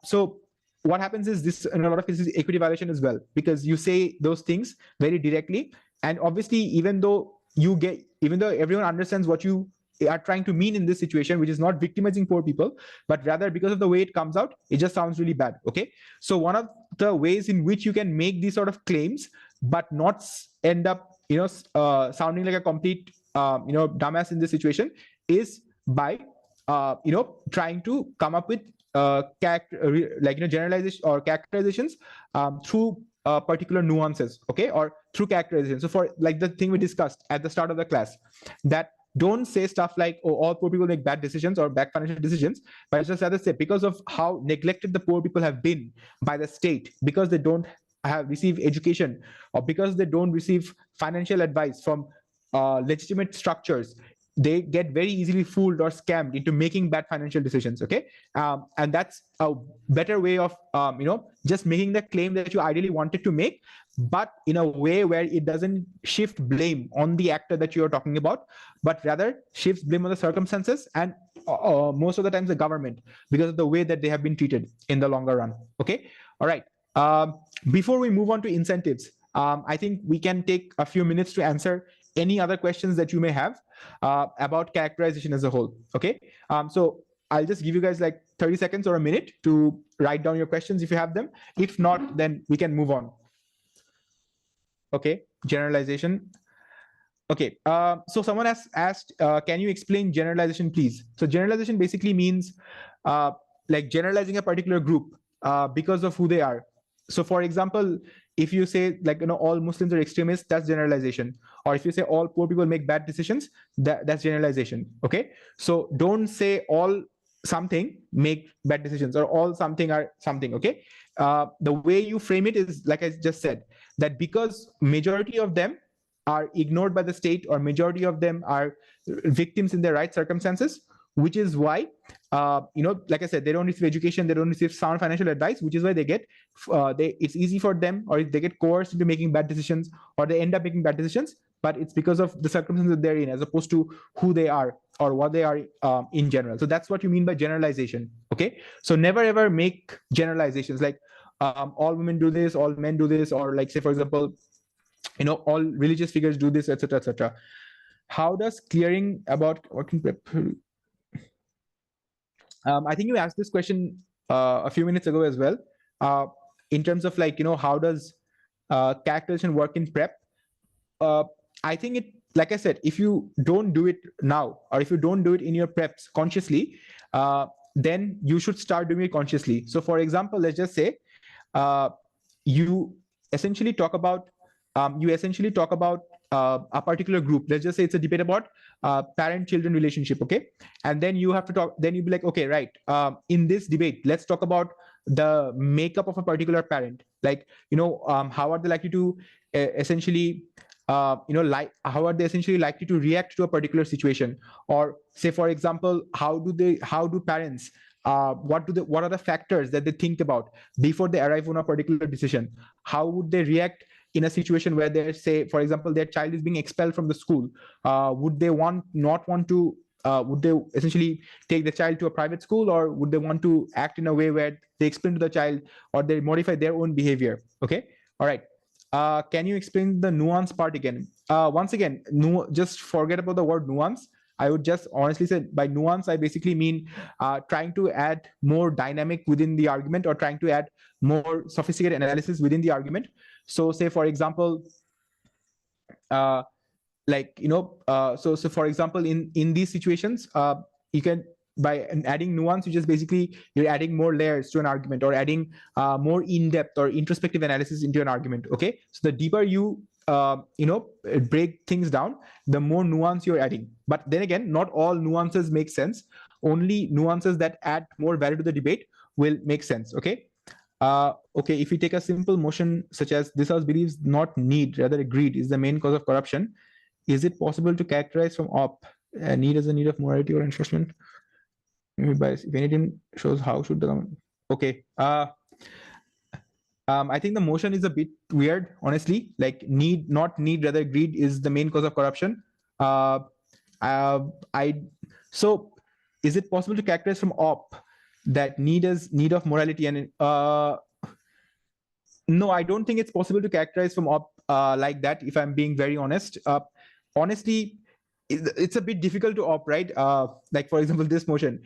So what happens is this, in a lot of cases, equity violation as well, because you say those things very directly. And obviously, even though everyone understands what you are trying to mean in this situation, which is not victimizing poor people, but rather because of the way it comes out, it just sounds really bad, okay? So one of the ways in which you can make these sort of claims, but not end up, sounding like a complete dumbass in this situation is by trying to come up with generalization or characterizations through particular nuances, okay, or through characterization. So for like the thing we discussed at the start of the class, that don't say stuff like, oh, all poor people make bad decisions or bad financial decisions, but it's just rather say because of how neglected the poor people have been by the state, because they don't have receive education, or because they don't receive financial advice from legitimate structures, they get very easily fooled or scammed into making bad financial decisions, okay. And that's a better way of just making the claim that you ideally wanted to make, but in a way where it doesn't shift blame on the actor that you're talking about, but rather shifts blame on the circumstances and most of the times the government, because of the way that they have been treated in the longer run, okay. All right, before we move on to incentives, I think we can take a few minutes to answer any other questions that you may have about characterization as a whole, okay. So I'll just give you guys like 30 seconds or a minute to write down your questions if you have them. If not, then we can move on. Okay, generalization. Okay, so someone has asked, can you explain generalization, please? So generalization basically means like generalizing a particular group because of who they are. So for example, if you say like, all Muslims are extremists, that's generalization. Or if you say all poor people make bad decisions, that's generalization, okay? So don't say all something make bad decisions or all something are something, okay? The way you frame it is, like I just said, that because majority of them are ignored by the state or majority of them are victims in their right circumstances, which is why, like I said, they don't receive education, they don't receive sound financial advice, which is why they get, it's easy for them, or they get coerced into making bad decisions, or they end up making bad decisions, but it's because of the circumstances that they're in, as opposed to who they are or what they are in general. So that's what you mean by generalization, okay? So never ever make generalizations like all women do this, all men do this, or like say, for example, all religious figures do this, etc., etc. How does clearing about working prep? I think you asked this question a few minutes ago as well, in terms of like, how does characterization work in prep? I think it, like I said, if you don't do it now, or if you don't do it in your preps consciously, then you should start doing it consciously. So for example, let's just say you essentially talk about a particular group. Let's just say it's a debate about parent-children relationship, okay? And then you have to talk, then you'd be like, okay, right, in this debate, let's talk about the makeup of a particular parent. Like, how are they likely to essentially, how are they essentially likely to react to a particular situation? Or say, for example, how do parents, what are the factors that they think about before they arrive on a particular decision? How would they react in a situation where they say, for example, their child is being expelled from the school? Would they not want to, would they essentially take the child to a private school, or would they want to act in a way where they explain to the child, or they modify their own behavior? Okay, all right. Can you explain the nuance part again? Once again, just forget about the word nuance. I would just honestly say by nuance, I basically mean trying to add more dynamic within the argument, or trying to add more sophisticated analysis within the argument. So say, for example, so for example, in these situations, you can, by adding nuance, you're adding more layers to an argument, or adding more in-depth or introspective analysis into an argument, okay? So the deeper you break things down, the more nuance you're adding. But then again, not all nuances make sense. Only nuances that add more value to the debate will make sense, okay? Okay, if we take a simple motion such as this house believes not need, rather greed is the main cause of corruption, is it possible to characterize from op need as a need of morality or enforcement? Maybe bias. If anything shows how should the government. Okay. I think the motion is a bit weird, honestly. Like need, not need, rather greed is the main cause of corruption. So is it possible to characterize from op that need is need of morality? And no, I don't think it's possible to characterize from op like that, if I'm being very honest. Honestly, it's a bit difficult to op, right? Like, for example, this motion,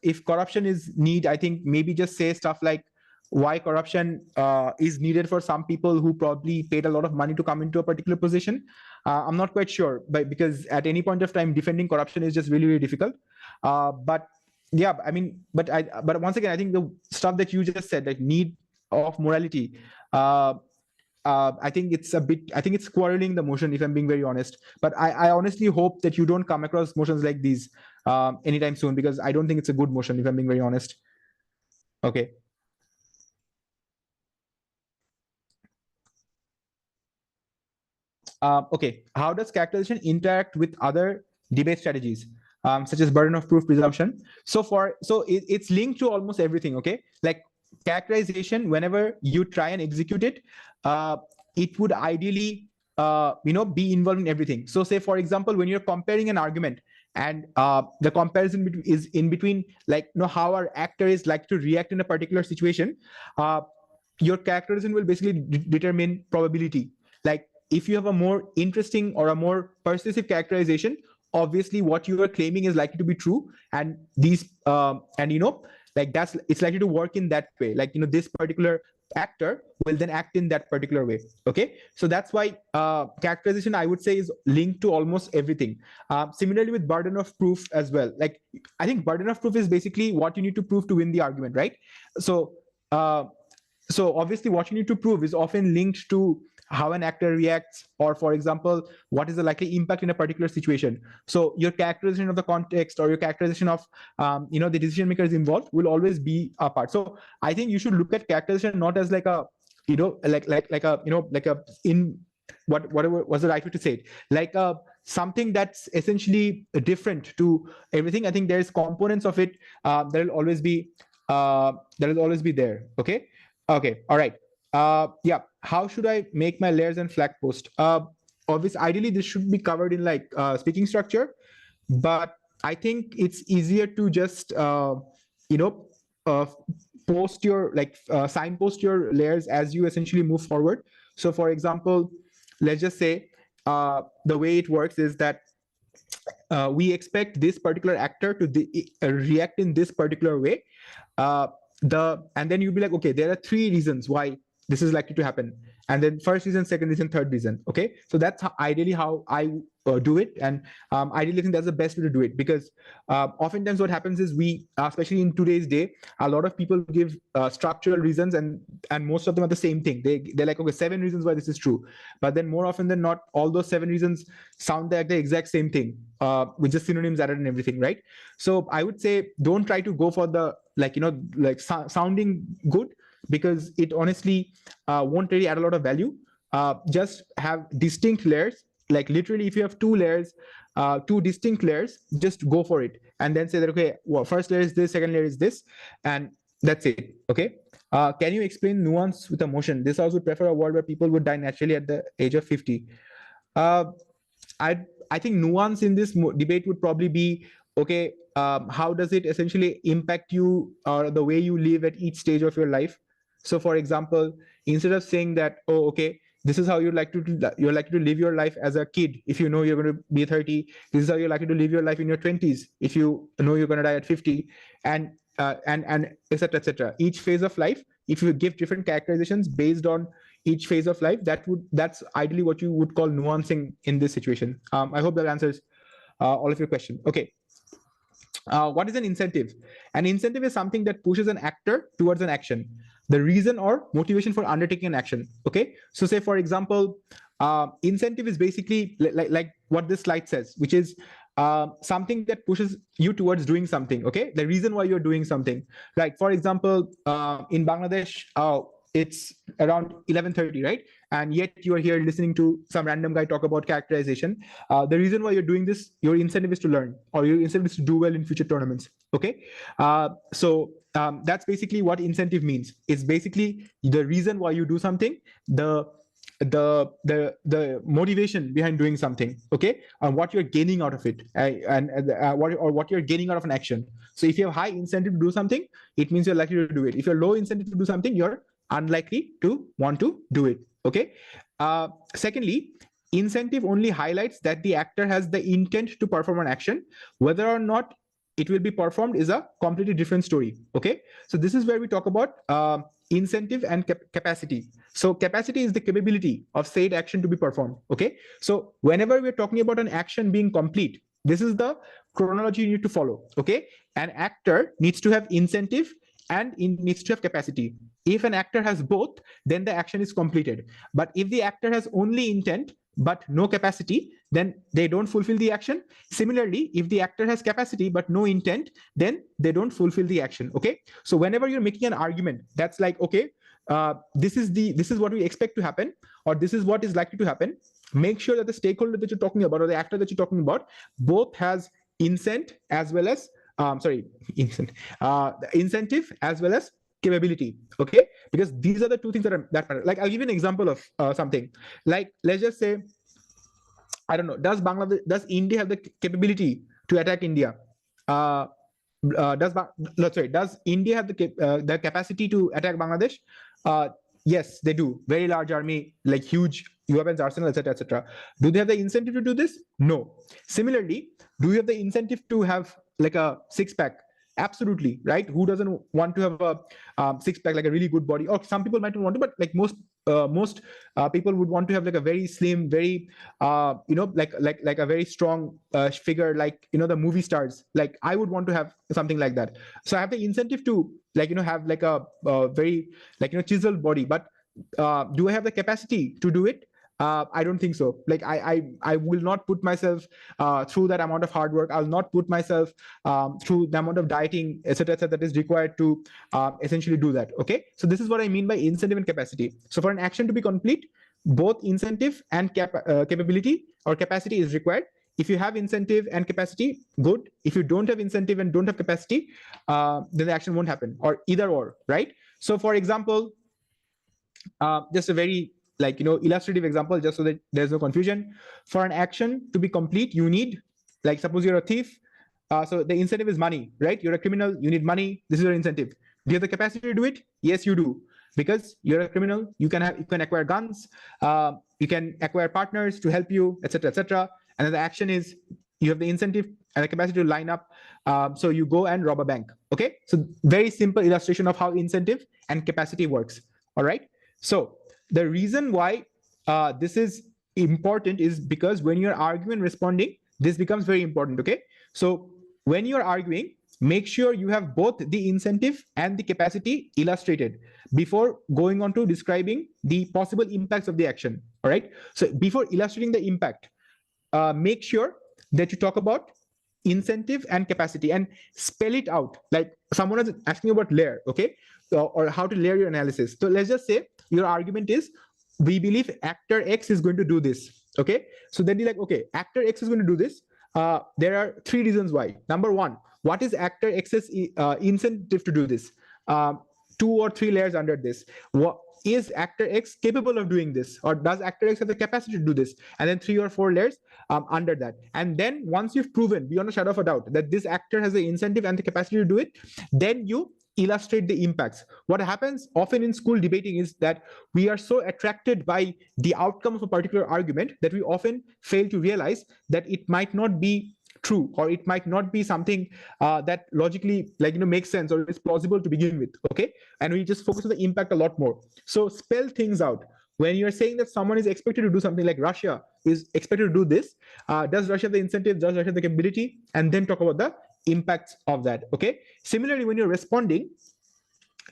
if corruption is need, I think maybe just say stuff like why corruption is needed for some people who probably paid a lot of money to come into a particular position. I'm not quite sure, but because at any point of time, defending corruption is just really, really difficult. But yeah, I mean, but once again, I think the stuff that you just said, like need of morality, I think it's a bit, I think it's quarreling the motion, if I'm being very honest. But I honestly hope that you don't come across motions like these anytime soon, because I don't think it's a good motion, if I'm being very honest. Okay. Okay, how does characterization interact with other debate strategies, such as burden of proof presumption? So it's linked to almost everything. Okay, like characterization, whenever you try and execute it, it would ideally be involved in everything. So say for example, when you're comparing an argument, and the comparison is in between, like how our actor is like to react in a particular situation, your characterization will basically determine probability. Like if you have a more interesting or a more persuasive characterization, obviously what you are claiming is likely to be true, and these like that's, it's likely to work in that way. Like this particular actor will then act in that particular way. Okay, so that's why characterization, I would say, is linked to almost everything. Similarly with burden of proof as well. Like I think burden of proof is basically what you need to prove to win the argument, right? So so obviously what you need to prove is often linked to how an actor reacts, or for example, what is the likely impact in a particular situation. So your characterization of the context, or your characterization of the decision makers involved, will always be a part. So I think you should look at characterization not as like a like a in whatever was the right way to say it, like something that's essentially different to everything. I think there's components of it that will always be there. Okay. Okay, all right. Yeah, how should I make my layers and flag post? Obviously, ideally, this should be covered in like speaking structure, but I think it's easier to just you know uh, post your signpost your layers as you essentially move forward. So, for example, let's just say the way it works is that we expect this particular actor to react in this particular way. And then you'll be like, okay, there are 3 reasons why this is likely to happen, and then first reason, second reason, third reason. Okay, so that's ideally how I do it, and I really think that's the best way to do it, because oftentimes what happens is we, especially in today's day, a lot of people give structural reasons, and most of them are the same thing. They're like, okay, 7 reasons why this is true, but then more often than not, all those 7 reasons sound like the exact same thing, with just synonyms added and everything, right? So I would say don't try to go for the sounding good, because it honestly won't really add a lot of value. Just have distinct layers. Like literally, if you have 2 layers, 2 distinct layers, just go for it, and then say that, okay, well, first layer is this, second layer is this, and that's it. Okay. Can you explain nuance with emotion? This house would prefer a world where people would die naturally at the age of 50. Uh, I think nuance in this debate would probably be, okay, how does it essentially impact you, or the way you live at each stage of your life? So, for example, instead of saying that, oh, okay, this is how you're likely to live your life as a kid if you know you're going to be 30. This is how you're likely to live your life in your 20s if you know you're going to die at 50, and etc. etc. Each phase of life, if you give different characterizations based on each phase of life, that's ideally what you would call nuancing in this situation. I hope that answers all of your question. Okay. What is an incentive? An incentive is something that pushes an actor towards an action, the reason or motivation for undertaking an action. Okay, so say for example, incentive is basically like what this slide says, which is something that pushes you towards doing something. Okay, the reason why you're doing something. Like for example, in Bangladesh, it's around 11:30, right? And yet you are here listening to some random guy talk about characterization. The reason why you're doing this, your incentive is to learn, or your incentive is to do well in future tournaments. Okay, so that's basically what incentive means. It's basically the reason why you do something, the motivation behind doing something. Okay, and what you're gaining out of it, and what you're gaining out of an action. So if you have high incentive to do something, it means you're likely to do it. If you're low incentive to do something, you're unlikely to want to do it. Okay. Secondly, incentive only highlights that the actor has the intent to perform an action. Whether or not it will be performed is a completely different story. Okay, so this is where we talk about incentive and capacity. So capacity is the capability of said action to be performed. Okay, so whenever we're talking about an action being complete, this is the chronology you need to follow. Okay, an actor needs to have incentive and needs to have capacity. If an actor has both, then the action is completed. But if the actor has only intent but no capacity, then they don't fulfill the action. Similarly, if the actor has capacity but no intent, then they don't fulfill the action. Okay, so whenever you're making an argument that's like, okay, this is what we expect to happen, or this is what is likely to happen, make sure that the stakeholder that you're talking about or the actor that you're talking about both has incentive as well as incentive as well as capability. Okay, because these are the two things that matter. Like, I'll give you an example of something. Like, let's just say, I don't know, does India have the capability to attack India? uh, does India have the capacity to attack Bangladesh? Yes, they do. Very large army, like huge weapons arsenal, etc., etc. Do they have the incentive to do this? No. Similarly, do you have the incentive to have like a six pack? Absolutely, right? Who doesn't want to have a six pack, like a really good body? Or some people might not want to, but like most people would want to have like a very slim, very like a very strong figure, like the movie stars. Like, I would want to have something like that. So I have the incentive to have like a very chiseled body, but do I have the capacity to do it? I don't think so. Like, I will not put myself through that amount of hard work. I'll not put myself through the amount of dieting, etc., that is required to essentially do that. Okay, so this is what I mean by incentive and capacity. So for an action to be complete, both incentive and capability or capacity is required. If you have incentive and capacity, good. If you don't have incentive and don't have capacity, then the action won't happen, or either or, right? So for example, just a very illustrative example, just so that there's no confusion. For an action to be complete, you need, like, suppose you're a thief, so the incentive is money, right? You're a criminal, you need money. This is your incentive. Do you have the capacity to do it? Yes, you do, because you're a criminal. You can acquire guns, you can acquire partners to help you, etc., etc. And then the action is, you have the incentive and the capacity to line up, so you go and rob a bank. Okay, so very simple illustration of how incentive and capacity works. All right, so the reason why this is important is because when you're arguing and responding, this becomes very important. Okay, so when you're arguing, make sure you have both the incentive and the capacity illustrated before going on to describing the possible impacts of the action. All right, so before illustrating the impact, make sure that you talk about incentive and capacity and spell it out. Like, someone is asking about layer, okay, or how to layer your analysis. So let's just say your argument is, we believe actor X is going to do this. Okay, so then you're like, okay, actor X is going to do this. There are three reasons why. Number one, what is actor X's incentive to do this? Two or three layers under this. What is actor X capable of doing this, or does actor X have the capacity to do this? And then three or four layers under that. And then once you've proven beyond a shadow of a doubt that this actor has the incentive and the capacity to do it, then you illustrate the impacts. What happens often in school debating is that we are so attracted by the outcome of a particular argument that we often fail to realize that it might not be true, or it might not be something that logically makes sense or is plausible to begin with. Okay, and we just focus on the impact a lot more. So spell things out. When you're saying that someone is expected to do something, like Russia is expected to do this, does Russia have the incentive, does Russia have the capability, and then talk about the impacts of that. Okay, similarly, when you're responding,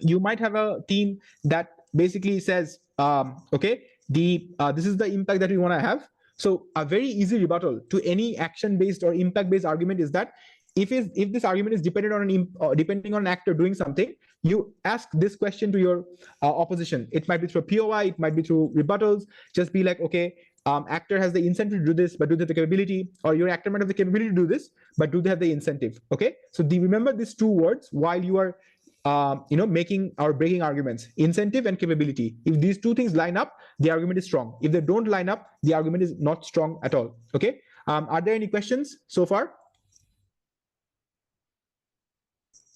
you might have a team that basically says, okay, this is the impact that we want to have. So a very easy rebuttal to any action-based or impact-based argument is that if this argument is dependent on depending on an actor doing something, you ask this question to your opposition. It might be through a POI, it might be through rebuttals. Just be like, okay, actor has the incentive to do this, but do they have the capability? Or your actor might have the capability to do this, but do they have the incentive? Okay, so remember these two words while you are making or breaking arguments: incentive and capability. If these two things line up, the argument is strong. If they don't line up, the argument is not strong at all. Okay, are there any questions so far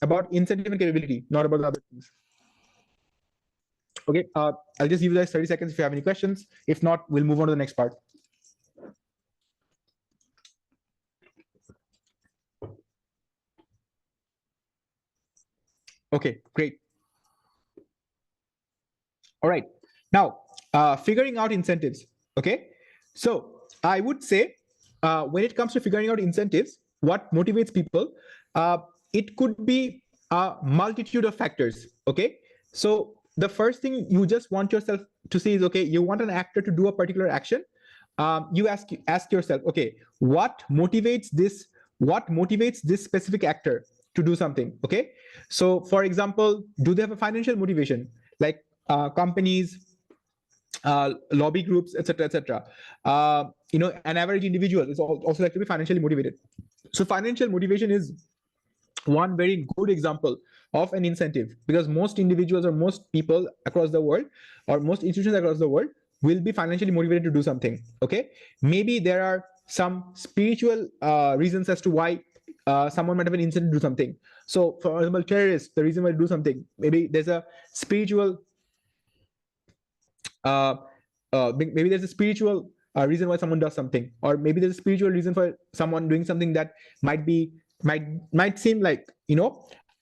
about incentive and capability, not about the other things? Okay, I'll just give you guys 30 seconds if you have any questions. If not, we'll move on to the next part. Okay, great. All right. Now, figuring out incentives. Okay. So I would say when it comes to figuring out incentives, what motivates people, it could be a multitude of factors. Okay. So the first thing you just want yourself to see is, okay, you want an actor to do a particular action. You ask yourself, okay, what motivates this specific actor to do something? Okay. So for example, do they have a financial motivation, like companies, lobby groups, etc., etc.? An average individual is also like to be financially motivated. So financial motivation is one very good example of an incentive, because most individuals or most people across the world, or most institutions across the world, will be financially motivated to do something. Okay. Maybe there are some spiritual reasons as to why someone might have an incentive to do something. So for example, terrorists, the reason why they do something, maybe there's a spiritual maybe there's a spiritual reason why someone does something, or maybe there's a spiritual reason for someone doing something that might seem like,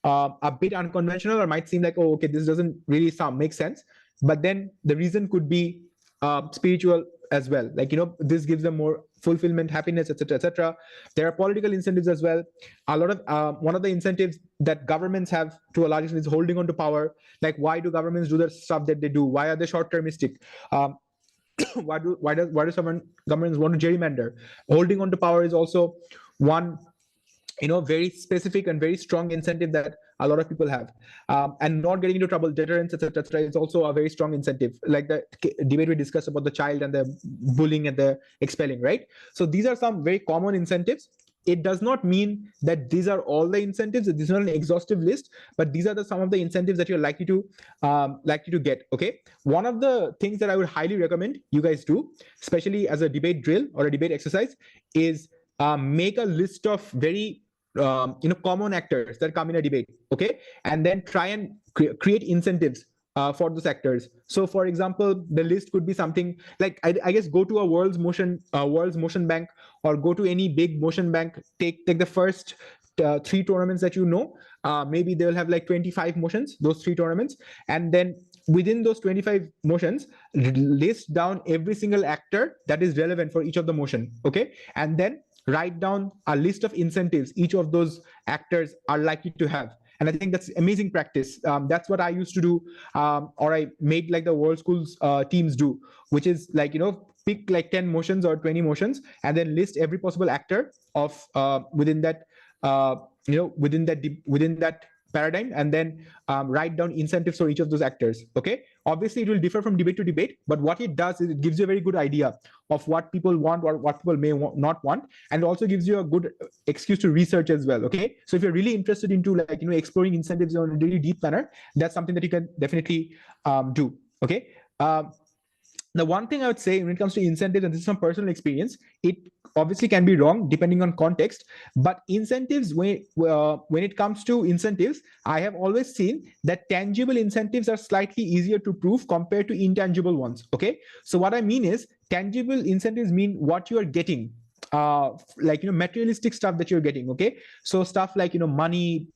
a bit unconventional, or might seem like, oh, okay, this doesn't really make sense, but then the reason could be spiritual as well, like, this gives them more fulfillment, happiness, etc., etc. There are political incentives as well. A lot of one of the incentives that governments have to a large extent is holding on to power. Like, why do governments do the stuff that they do? Why are they short-termistic? Why do some governments want to gerrymander? Holding on to power is also one, very specific and very strong incentive that a lot of people have. And not getting into trouble, deterrence, etc., is also a very strong incentive, like the debate we discussed about the child and the bullying and the expelling, right? So these are some very common incentives. It does not mean that these are all the incentives. This is not an exhaustive list, but these are some of the incentives that you're likely to get. Okay. One of the things that I would highly recommend you guys do, especially as a debate drill or a debate exercise, is make a list of very common actors that come in a debate. Okay. And then try and create incentives for those actors. So for example, the list could be something like, I guess, go to a world's motion bank, or go to any big motion bank, take the first 3 tournaments that maybe they'll have like 25 motions, those 3 tournaments, and then within those 25 motions, list down every single actor that is relevant for each of the motion. Okay. And then write down a list of incentives each of those actors are likely to have. And I think that's amazing practice. That's what I used to do, or I made like the World Schools teams do, which is like, pick like 10 motions or 20 motions, and then list every possible actor of within that paradigm, and then write down incentives for each of those actors. Okay. Obviously, it will differ from debate to debate, but what it does is it gives you a very good idea of what people want or what people may not want, and it also gives you a good excuse to research as well. Okay. So if you're really interested into like exploring incentives in a really deep manner, that's something that you can definitely do. Okay. The one thing I would say when it comes to incentives, and this is from personal experience, it obviously can be wrong depending on context, but incentives, when it comes to incentives, I have always seen that tangible incentives are slightly easier to prove compared to intangible ones. Okay. So what I mean is, tangible incentives mean what you are getting, like materialistic stuff that you're getting. Okay. So stuff like money,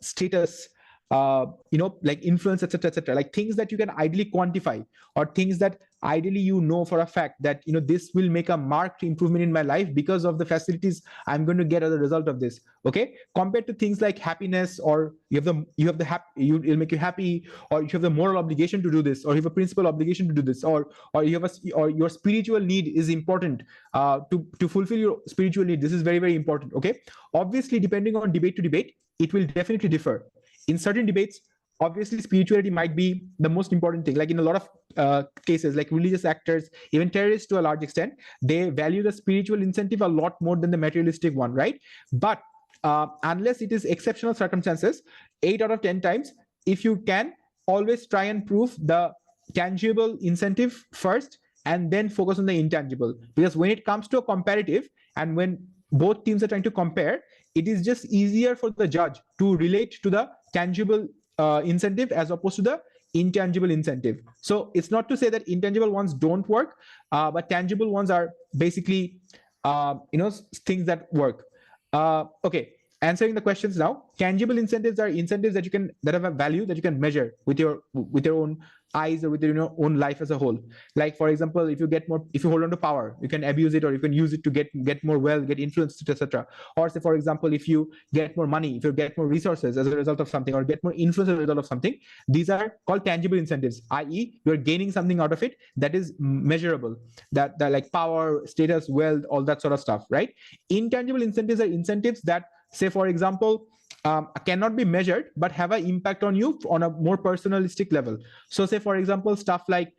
status, like influence, etc., etc., like things that you can ideally quantify, or things that ideally for a fact that this will make a marked improvement in my life because of the facilities I'm going to get as a result of this. Okay. Compared to things like happiness, or it'll make you happy, or you have the moral obligation to do this, or you have a principal obligation to do this, or your spiritual need is important, to fulfill your spiritual need. This is very, very important. Okay. Obviously, depending on debate to debate, it will definitely differ. In certain debates, obviously spirituality might be the most important thing. Like in a lot of cases, like religious actors, even terrorists to a large extent, they value the spiritual incentive a lot more than the materialistic one, right? But unless it is exceptional circumstances, 8 out of 10 times, if you can, always try and prove the tangible incentive first, and then focus on the intangible. Because when it comes to a comparative, and when both teams are trying to compare, it is just easier for the judge to relate to the tangible incentive as opposed to the intangible incentive. So it's not to say that intangible ones don't work, but tangible ones are basically things that work. Okay. Answering the questions now, tangible incentives are incentives that have a value that you can measure with your own eyes or with your own life as a whole. Like for example, if you hold on to power, you can abuse it, or you can use it to get more wealth, get influence, etc. Or say for example, if you get more money, if you get more resources as a result of something, or get more influence as a result of something, these are called tangible incentives, i.e. you're gaining something out of it that is measurable, that like power, status, wealth, all that sort of stuff, right? Intangible incentives are incentives that, say for example, cannot be measured but have an impact on you on a more personalistic level. So say for example, stuff like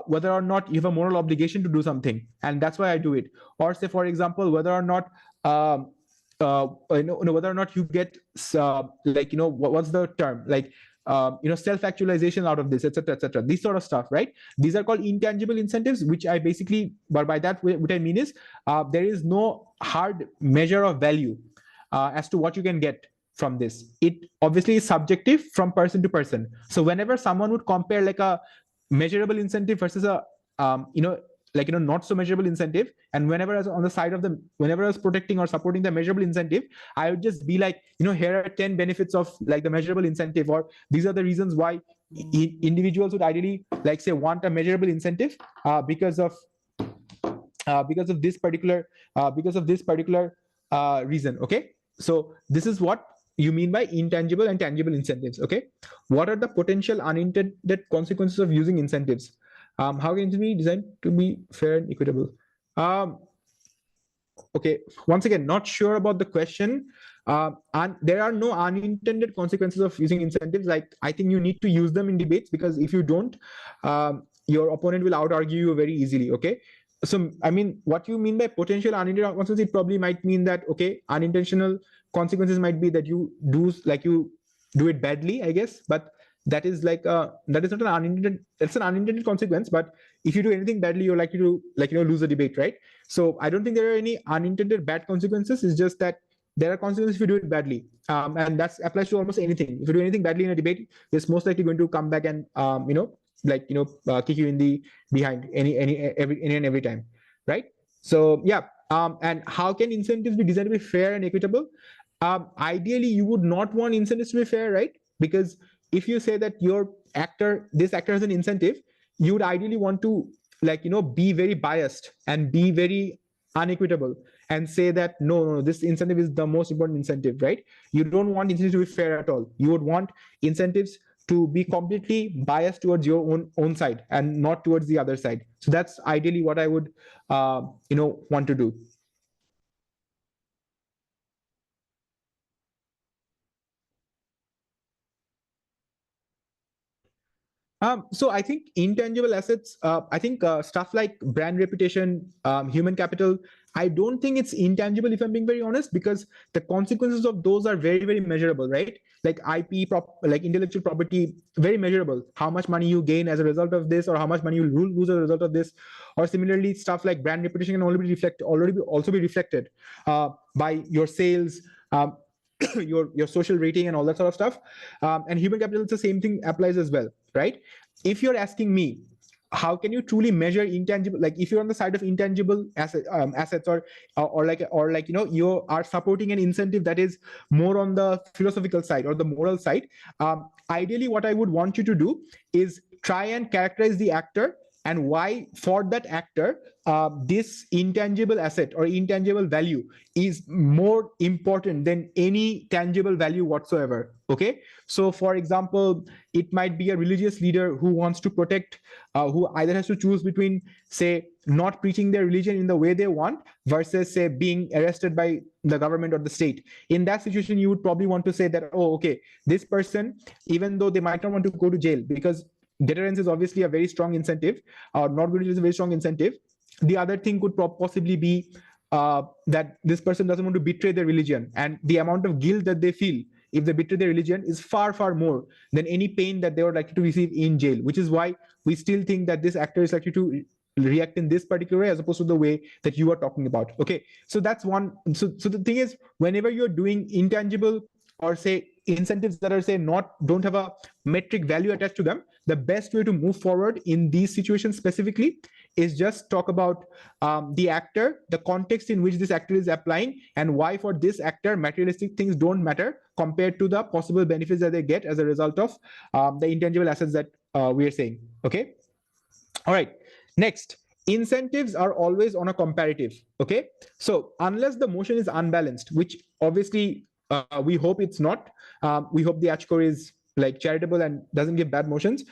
whether or not you have a moral obligation to do something, and that's why I do it. Or say for example, whether or not whether or not you get like what's the term, like self-actualization out of this, etc., etc. These sort of stuff, right? These are called intangible incentives, which I basically, but by that what I mean is there is no hard measure of value as to what you can get from this. It obviously is subjective from person to person. So whenever someone would compare like a measurable incentive versus a not so measurable incentive, and whenever I was on the side of whenever I was protecting or supporting the measurable incentive, I would just be like, here are 10 benefits of like the measurable incentive, or these are the reasons why individuals would ideally like say want a measurable incentive because of this particular reason. Okay, so this is what you mean by intangible and tangible incentives. Okay, what are the potential unintended consequences of using incentives? How can it be designed to be fair and equitable? Okay, once again, not sure about the question. And there are no unintended consequences of using incentives. Like, I think you need to use them in debates, because if you don't, your opponent will out argue you very easily. Okay, so I mean, what you mean by potential unintended consequences, it probably might mean that, okay, unintentional consequences might be that you do it badly, I guess. But that is like that is not an unintended, that's an unintended consequence. But if you do anything badly, you're likely to lose a debate, right? So I don't think there are any unintended bad consequences. It's just that there are consequences if you do it badly, and that applies to almost anything. If you do anything badly in a debate, it's most likely going to come back and kick you in the behind any and every time, right? So yeah. And how can incentives be designed to be fair and equitable? Ideally, you would not want incentives to be fair, right? Because if you say that this actor has an incentive, you would ideally want to be very biased and be very unequitable and say that no, this incentive is the most important incentive, right? You don't want incentives to be fair at all. You would want incentives to be completely biased towards your own side and not towards the other side. So that's ideally what I would want to do. So I think intangible assets, I think stuff like brand reputation, human capital, I don't think it's intangible, if I'm being very honest, because the consequences of those are very, very measurable, right? Like IP, like intellectual property, very measurable. How much money you gain as a result of this, or how much money you lose as a result of this. Or similarly, stuff like brand reputation can also be reflected by your sales, your social rating, and all that sort of stuff. And human capital, it's the same thing applies as well, right? If you're asking me, how can you truly measure intangible, like if you're on the side of intangible assets, or you are supporting an incentive that is more on the philosophical side or the moral side, ideally what I would want you to do is try and characterize the actor and why for that actor this intangible asset or intangible value is more important than any tangible value whatsoever. Okay, so for example, it might be a religious leader who wants to protect, who either has to choose between, say, not preaching their religion in the way they want versus, say, being arrested by the government or the state. In that situation, you would probably want to say that, oh, okay, this person, even though they might not want to go to jail, because deterrence is obviously a very strong incentive, or not going to is a very strong incentive. The other thing could possibly be that this person doesn't want to betray their religion, and the amount of guilt that they feel if they betray their religion is far, far more than any pain that they would likely to receive in jail, which is why we still think that this actor is likely to react in this particular way as opposed to the way that you are talking about. Okay, so that's one. So the thing is, whenever you're doing intangible or say incentives that are, say, don't have a metric value attached to them, the best way to move forward in these situations specifically is just talk about the actor, the context in which this actor is applying, and why for this actor materialistic things don't matter compared to the possible benefits that they get as a result of the intangible assets that we are saying. Okay. All right. Next, incentives are always on a comparative. Okay. So unless the motion is unbalanced, which obviously we hope it's not, we hope the HCore is like charitable and doesn't give bad motions.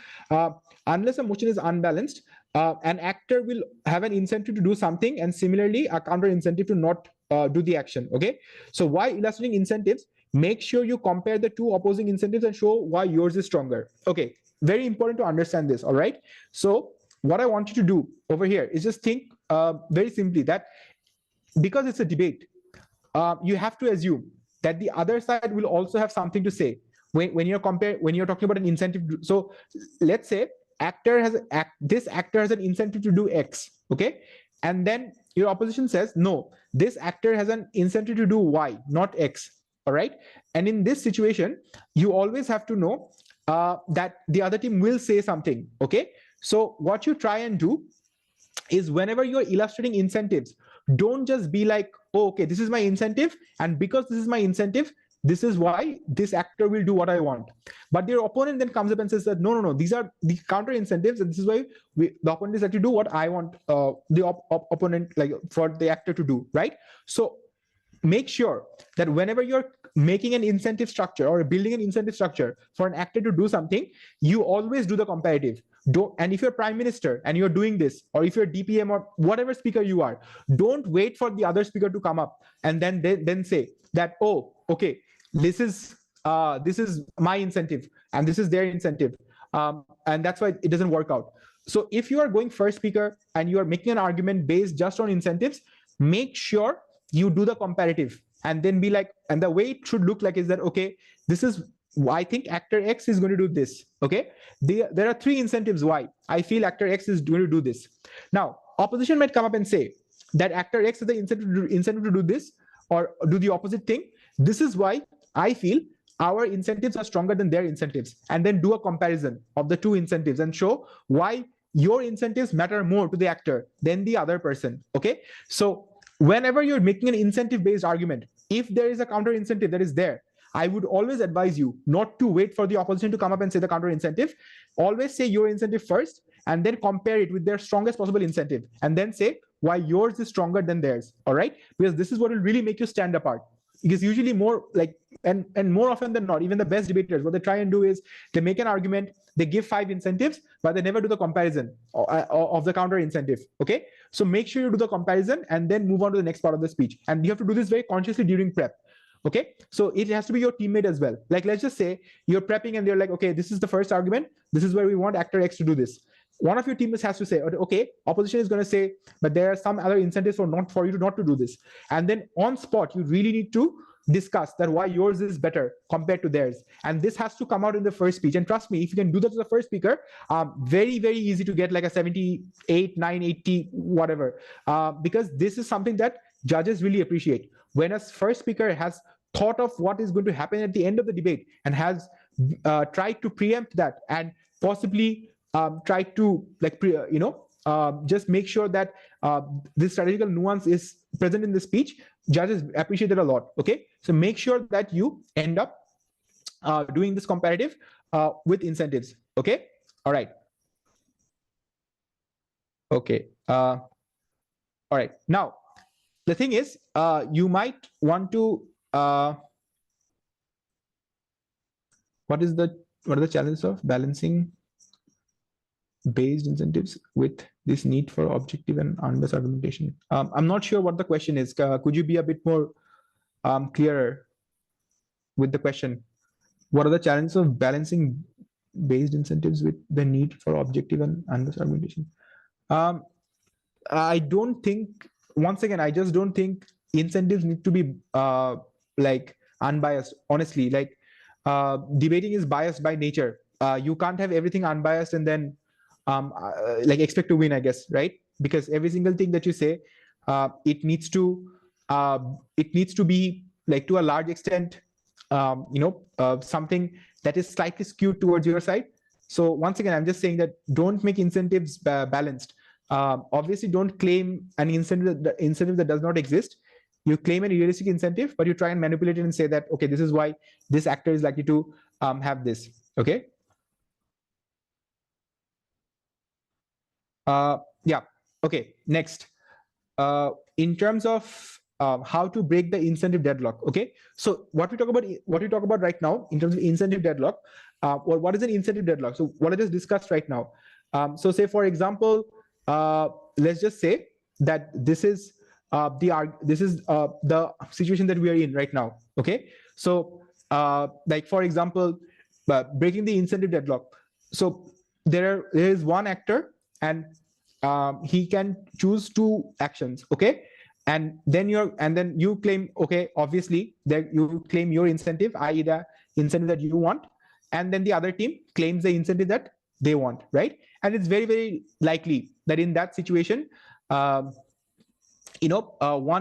Unless a motion is unbalanced, an actor will have an incentive to do something, and similarly a counter incentive to not do the action. Okay. So while illustrating incentives, make sure you compare the two opposing incentives and show why yours is stronger. Okay. Very important to understand this. All right. So what I want you to do over here is just think very simply that because it's a debate, you have to assume that the other side will also have something to say when you're talking about an incentive. So let's say this actor has an incentive to do X, okay, and then your opposition says no, this actor has an incentive to do Y, not X. All right, and in this situation, you always have to know that the other team will say something. Okay, so what you try and do is whenever you're illustrating incentives, don't just be like, oh, okay, this is my incentive, and because this is my incentive, this is why this actor will do what I want. But your opponent then comes up and says that no, these are the counter incentives, and this is why the opponent is actually do what I want the opponent, like for the actor to do, right? So make sure that whenever you're making an incentive structure or building an incentive structure for an actor to do something, you always do the comparative. And if you're prime minister and you're doing this, or if you're DPM or whatever speaker you are, don't wait for the other speaker to come up and then say that, oh, okay, this is my incentive and this is their incentive, and that's why it doesn't work out. So if you are going first speaker and you are making an argument based just on incentives, make sure you do the comparative and then be like, and the way it should look like is that, okay, this is why I think actor X is going to do this. Okay, there are three incentives why I feel actor X is going to do this. Now opposition might come up and say that actor X has the incentive to do this or do the opposite thing. This is why I feel our incentives are stronger than their incentives, and then do a comparison of the two incentives and show why your incentives matter more to the actor than the other person. Okay, so whenever you're making an incentive based argument, if there is a counter incentive that is there, I would always advise you not to wait for the opposition to come up and say the counter incentive. Always say your incentive first and then compare it with their strongest possible incentive and then say why yours is stronger than theirs. All right, because this is what will really make you stand apart. Because usually more like and more often than not, even the best debaters, what they try and do is they make an argument, they give 5 incentives, but they never do the comparison of the counter incentive. Okay, so make sure you do the comparison and then move on to the next part of the speech, and you have to do this very consciously during prep. Okay, so it has to be your teammate as well. Like, let's just say you're prepping and they're like, okay, this is the first argument, this is where we want actor X to do this. One of your teammates has to say, okay, opposition is going to say, but there are some other incentives for you not to do this. And then on spot, you really need to discuss that why yours is better compared to theirs. And this has to come out in the first speech. And trust me, if you can do that to the first speaker, very, very easy to get like a 78, 980, whatever. Because this is something that judges really appreciate. When a first speaker has thought of what is going to happen at the end of the debate and has tried to preempt that and possibly try to just make sure that this strategical nuance is present in the speech, judges appreciate it a lot. Okay, so make sure that you end up doing this comparative with incentives. Okay, all right. Okay, all right. Now the thing is, you might want to what are the challenges of balancing based incentives with this need for objective and unbiased argumentation? I'm not sure what the question is. Could you be a bit more clearer with the question? What are the challenges of balancing based incentives with the need for objective and unbiased argumentation? I don't think, once again, I just don't think incentives need to be like unbiased. Honestly, like debating is biased by nature. You can't have everything unbiased and then like expect to win, I guess, right? Because every single thing that you say, it needs to be like to a large extent, something that is slightly skewed towards your side. So once again, I'm just saying that don't make incentives balanced. Obviously, don't claim an incentive that does not exist. You claim an realistic incentive, but you try and manipulate it and say that, okay, this is why this actor is likely to have this. Okay. Yeah. Okay. Next. In terms of how to break the incentive deadlock. Okay. So what we talk about right now in terms of incentive deadlock, or what is an incentive deadlock? So what I just discussed right now. So say for example, let's just say that this is the situation that we are in right now. Okay. So like for example, breaking the incentive deadlock. So there is one actor, and he can choose two actions. Okay. And then you claim, okay, obviously that you claim your incentive, i.e. the incentive that you want, and then the other team claims the incentive that they want, right? And it's very, very likely that in that situation, one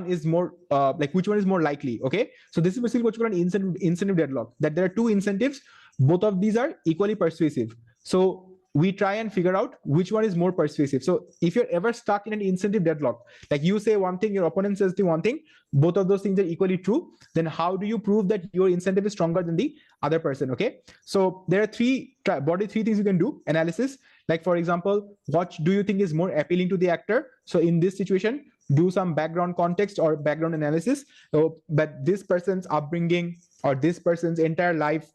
is more like which one is more likely. Okay. So this is basically what you call an incentive deadlock, that there are two incentives, both of these are equally persuasive. So we try and figure out which one is more persuasive. So if you're ever stuck in an incentive deadlock, like you say one thing, your opponent says the one thing, both of those things are equally true, then how do you prove that your incentive is stronger than the other person? Okay. So there are broadly three things you can do. Analysis, like for example, what do you think is more appealing to the actor? So in this situation, do some background context or background analysis. So, but this person's upbringing, or this person's entire life,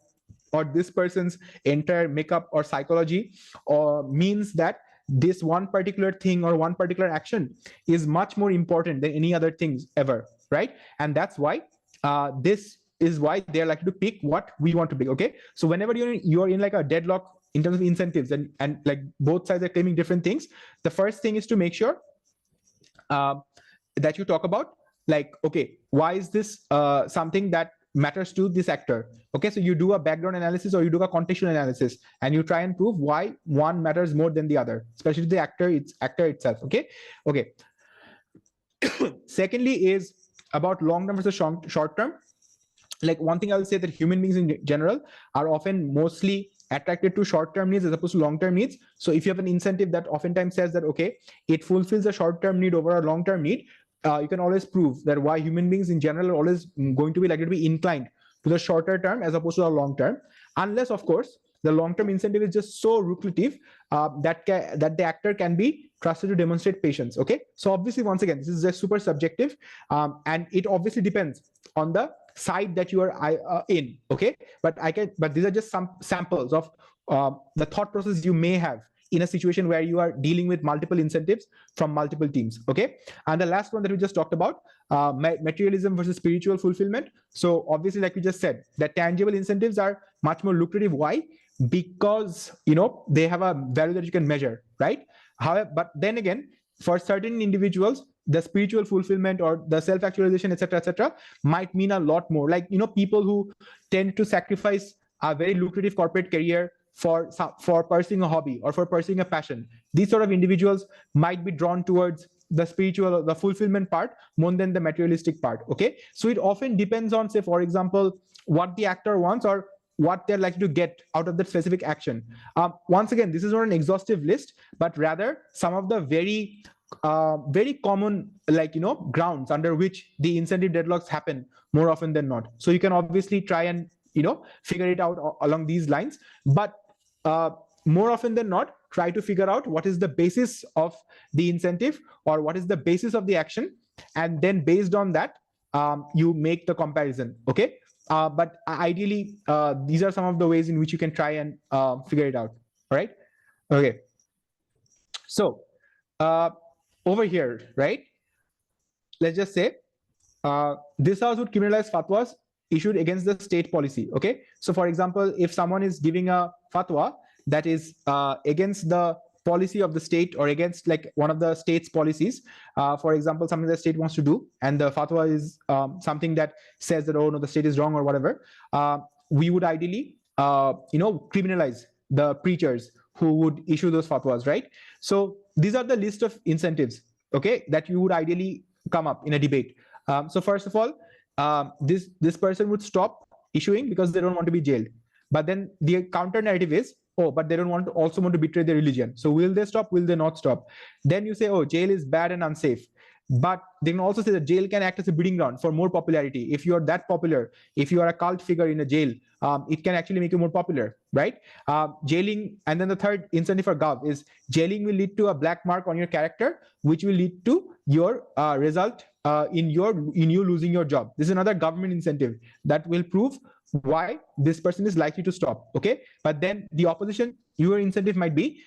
or this person's entire makeup or psychology, or means that this one particular thing or one particular action is much more important than any other things ever, right? And that's why this is why they're likely to pick what we want to pick. Okay. So whenever you're in like a deadlock in terms of incentives, and like both sides are claiming different things, the first thing is to make sure that you talk about, like, okay, why is this something that matters to this actor? Okay. So you do a background analysis or you do a contextual analysis, and you try and prove why one matters more than the other, especially the actor itself. Okay. Okay. Secondly is about long term versus short term. Like one thing I'll say, that human beings in general are often mostly attracted to short-term needs as opposed to long-term needs. So if you have an incentive that oftentimes says that, okay, it fulfills a short-term need over a long-term need, you can always prove that why human beings in general are always going to be likely to be inclined to the shorter term as opposed to the long term, unless of course the long-term incentive is just so lucrative that the actor can be trusted to demonstrate patience. Okay. So obviously, once again, this is just super subjective, and it obviously depends on the side that you are in. Okay. But these are just some samples of the thought process you may have in a situation where you are dealing with multiple incentives from multiple teams. Okay. And the last one that we just talked about, materialism versus spiritual fulfillment. So obviously, like we just said, that tangible incentives are much more lucrative. Why? Because they have a value that you can measure, right? However, but then again, for certain individuals, the spiritual fulfillment or the self-actualization, etc., might mean a lot more. Like people who tend to sacrifice a very lucrative corporate career for pursuing a hobby or for pursuing a passion. These sort of individuals might be drawn towards the spiritual, the fulfillment part more than the materialistic part. Okay. So it often depends on, say, for example, what the actor wants or what they're likely to get out of that specific action. Once again, this is not an exhaustive list, but rather some of the very common, like grounds under which the incentive deadlocks happen more often than not. So you can obviously try and figure it out along these lines, but more often than not, try to figure out what is the basis of the incentive or what is the basis of the action, and then based on that, you make the comparison. Okay. But ideally, these are some of the ways in which you can try and figure it out. All right. Okay. So over here, right? Let's just say this house would criminalize fatwas issued against the state policy. Okay. So for example, if someone is giving a fatwa that is against the policy of the state or against like one of the state's policies, for example, something the state wants to do, and the fatwa is something that says that, oh no, the state is wrong or whatever, we would ideally criminalize the preachers who would issue those fatwas, right? So these are the list of incentives, okay, that you would ideally come up in a debate. So first of all, this person would stop issuing because they don't want to be jailed. But then the counter narrative is, oh, but they don't also want to betray their religion. So will they stop? Will they not stop? Then you say, oh, jail is bad and unsafe. But they can also say that jail can act as a breeding ground for more popularity. If you are that popular, if you are a cult figure in a jail, it can actually make you more popular, right? Jailing, and then the third incentive for Gov is jailing will lead to a black mark on your character, which will lead to your result in you losing your job. This is another government incentive that will prove why this person is likely to stop. Okay, but then the opposition, your incentive might be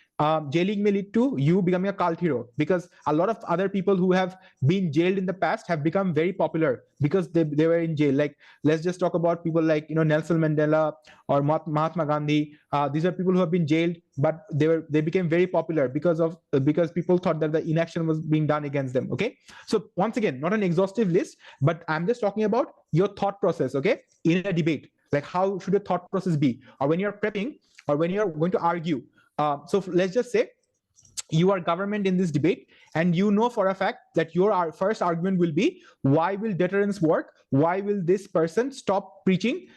jailing may lead to you becoming a cult hero, because a lot of other people who have been jailed in the past have become very popular because they were in jail. Like, let's just talk about people like Nelson Mandela or Mahatma Gandhi. These are people who have been jailed, but they became very popular because people thought that the inaction was being done against them. Okay, so once again, not an exhaustive list, but I'm just talking about your thought process. Okay, in a debate, like how should your thought process be, or when you're prepping, or when you're going to argue. So let's just say you are government in this debate, and you know for a fact that your first argument will be, why will deterrence work? Why will this person stop preaching,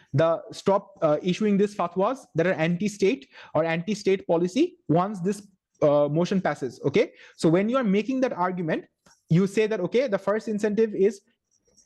stop issuing these fatwas that are anti-state or anti-state policy once this motion passes? Okay, so when you are making that argument, you say that, okay, the first incentive is,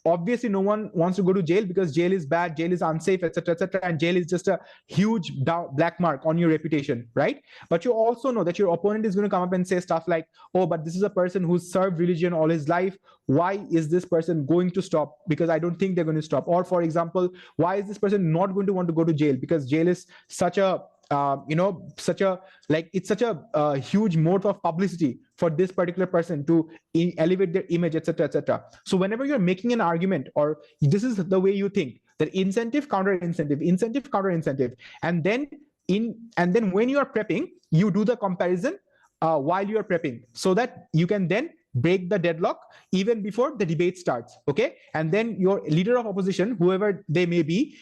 obviously no one wants to go to jail because jail is bad, jail is unsafe, etc., etc., and jail is just a huge black mark on your reputation, right? But you also know that your opponent is going to come up and say stuff like, oh, but this is a person who's served religion all his life, why is this person going to stop? Because I don't think they're going to stop. Or for example, why is this person not going to want to go to jail? Because jail is such a it's such a huge mode of publicity for this particular person to elevate their image, etc., etc. So whenever you're making an argument, or this is the way you think, that incentive, counter incentive, incentive, counter incentive, and then when you are prepping, you do the comparison while you are prepping, so that you can then break the deadlock even before the debate starts. Okay, and then your leader of opposition, whoever they may be,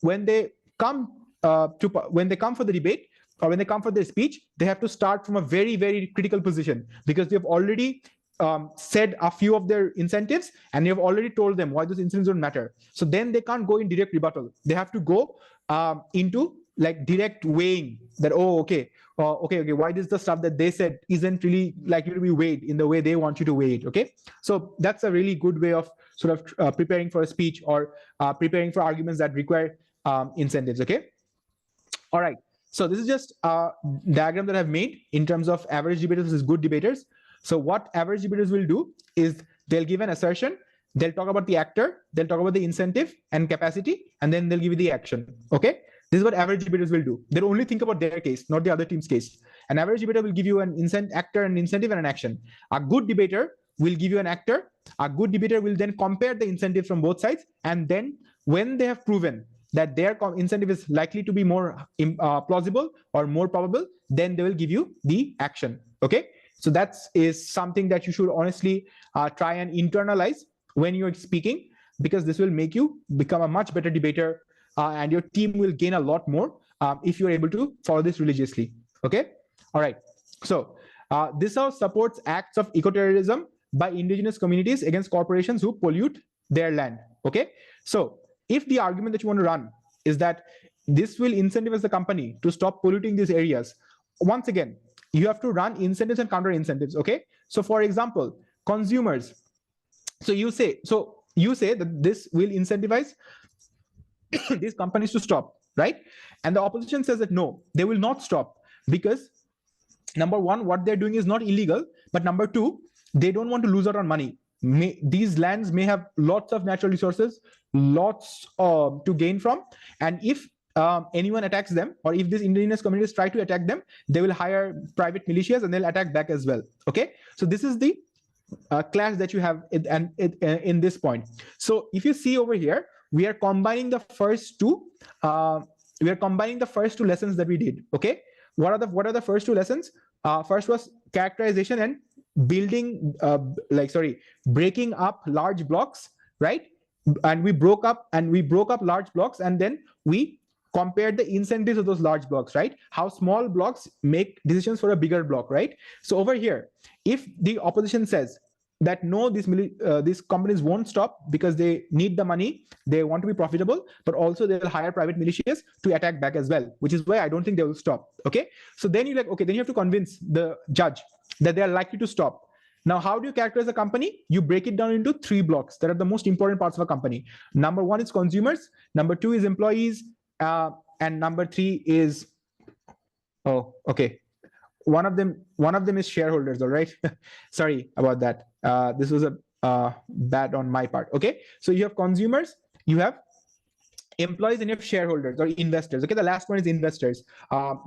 when they come for the debate, or when they come for their speech, they have to start from a very, very critical position, because they've already said a few of their incentives, and you've already told them why those incentives don't matter. So then they can't go in direct rebuttal. They have to go into like direct weighing that, oh, okay, why does the stuff that they said isn't really likely to be weighed in the way they want you to weigh it? Okay, so that's a really good way of sort of preparing for a speech, or preparing for arguments that require incentives. Okay. All right, so this is just a diagram that I've made in terms of average debaters versus good debaters. So what average debaters will do is they'll give an assertion, they'll talk about the actor, they'll talk about the incentive and capacity, and then they'll give you the action. Okay, this is what average debaters will do. They'll only think about their case, not the other team's case. An average debater will give you an actor, an incentive, and an action. A good debater will give you an actor. A good debater will then compare the incentives from both sides, and then when they have proven that their incentive is likely to be more plausible or more probable, then they will give you the action. Okay, so that is something that you should honestly try and internalize when you're speaking, because this will make you become a much better debater, and your team will gain a lot more if you're able to follow this religiously. Okay, all right, so this house supports acts of eco-terrorism by indigenous communities against corporations who pollute their land. Okay, so if the argument that you want to run is that this will incentivize the company to stop polluting these areas, once again, you have to run incentives and counter incentives. Okay, so for example, consumers. So you say that this will incentivize these companies to stop, right? And the opposition says that no, they will not stop, because number one, what they're doing is not illegal, but number two, they don't want to lose out on money. These lands may have lots of natural resources, lots to gain from, and if anyone attacks them, or if these indigenous communities try to attack them, they will hire private militias and they'll attack back as well. Okay, so this is the clash that you have in this point. So if you see over here, we are combining the first two lessons that we did. Okay, what are the first two lessons? First was characterization and building breaking up large blocks, right? And we broke up large blocks, and then we compared the incentives of those large blocks, right? How small blocks make decisions for a bigger block, right? So over here, if the opposition says that no, these companies won't stop because they need the money, they want to be profitable, but also they'll hire private militias to attack back as well, which is why I don't think they will stop. Okay, so then you're like, okay, then you have to convince the judge that they are likely to stop. Now, how do you characterize a company? You break it down into 3 blocks that are the most important parts of a company. Number 1 is consumers, number 2 is employees, and number 3 is, oh, okay, one of them is shareholders. All right. Sorry about that. This was a bad on my part. Okay, so you have consumers, you have employees, and you have shareholders or investors. Okay, the last one is investors.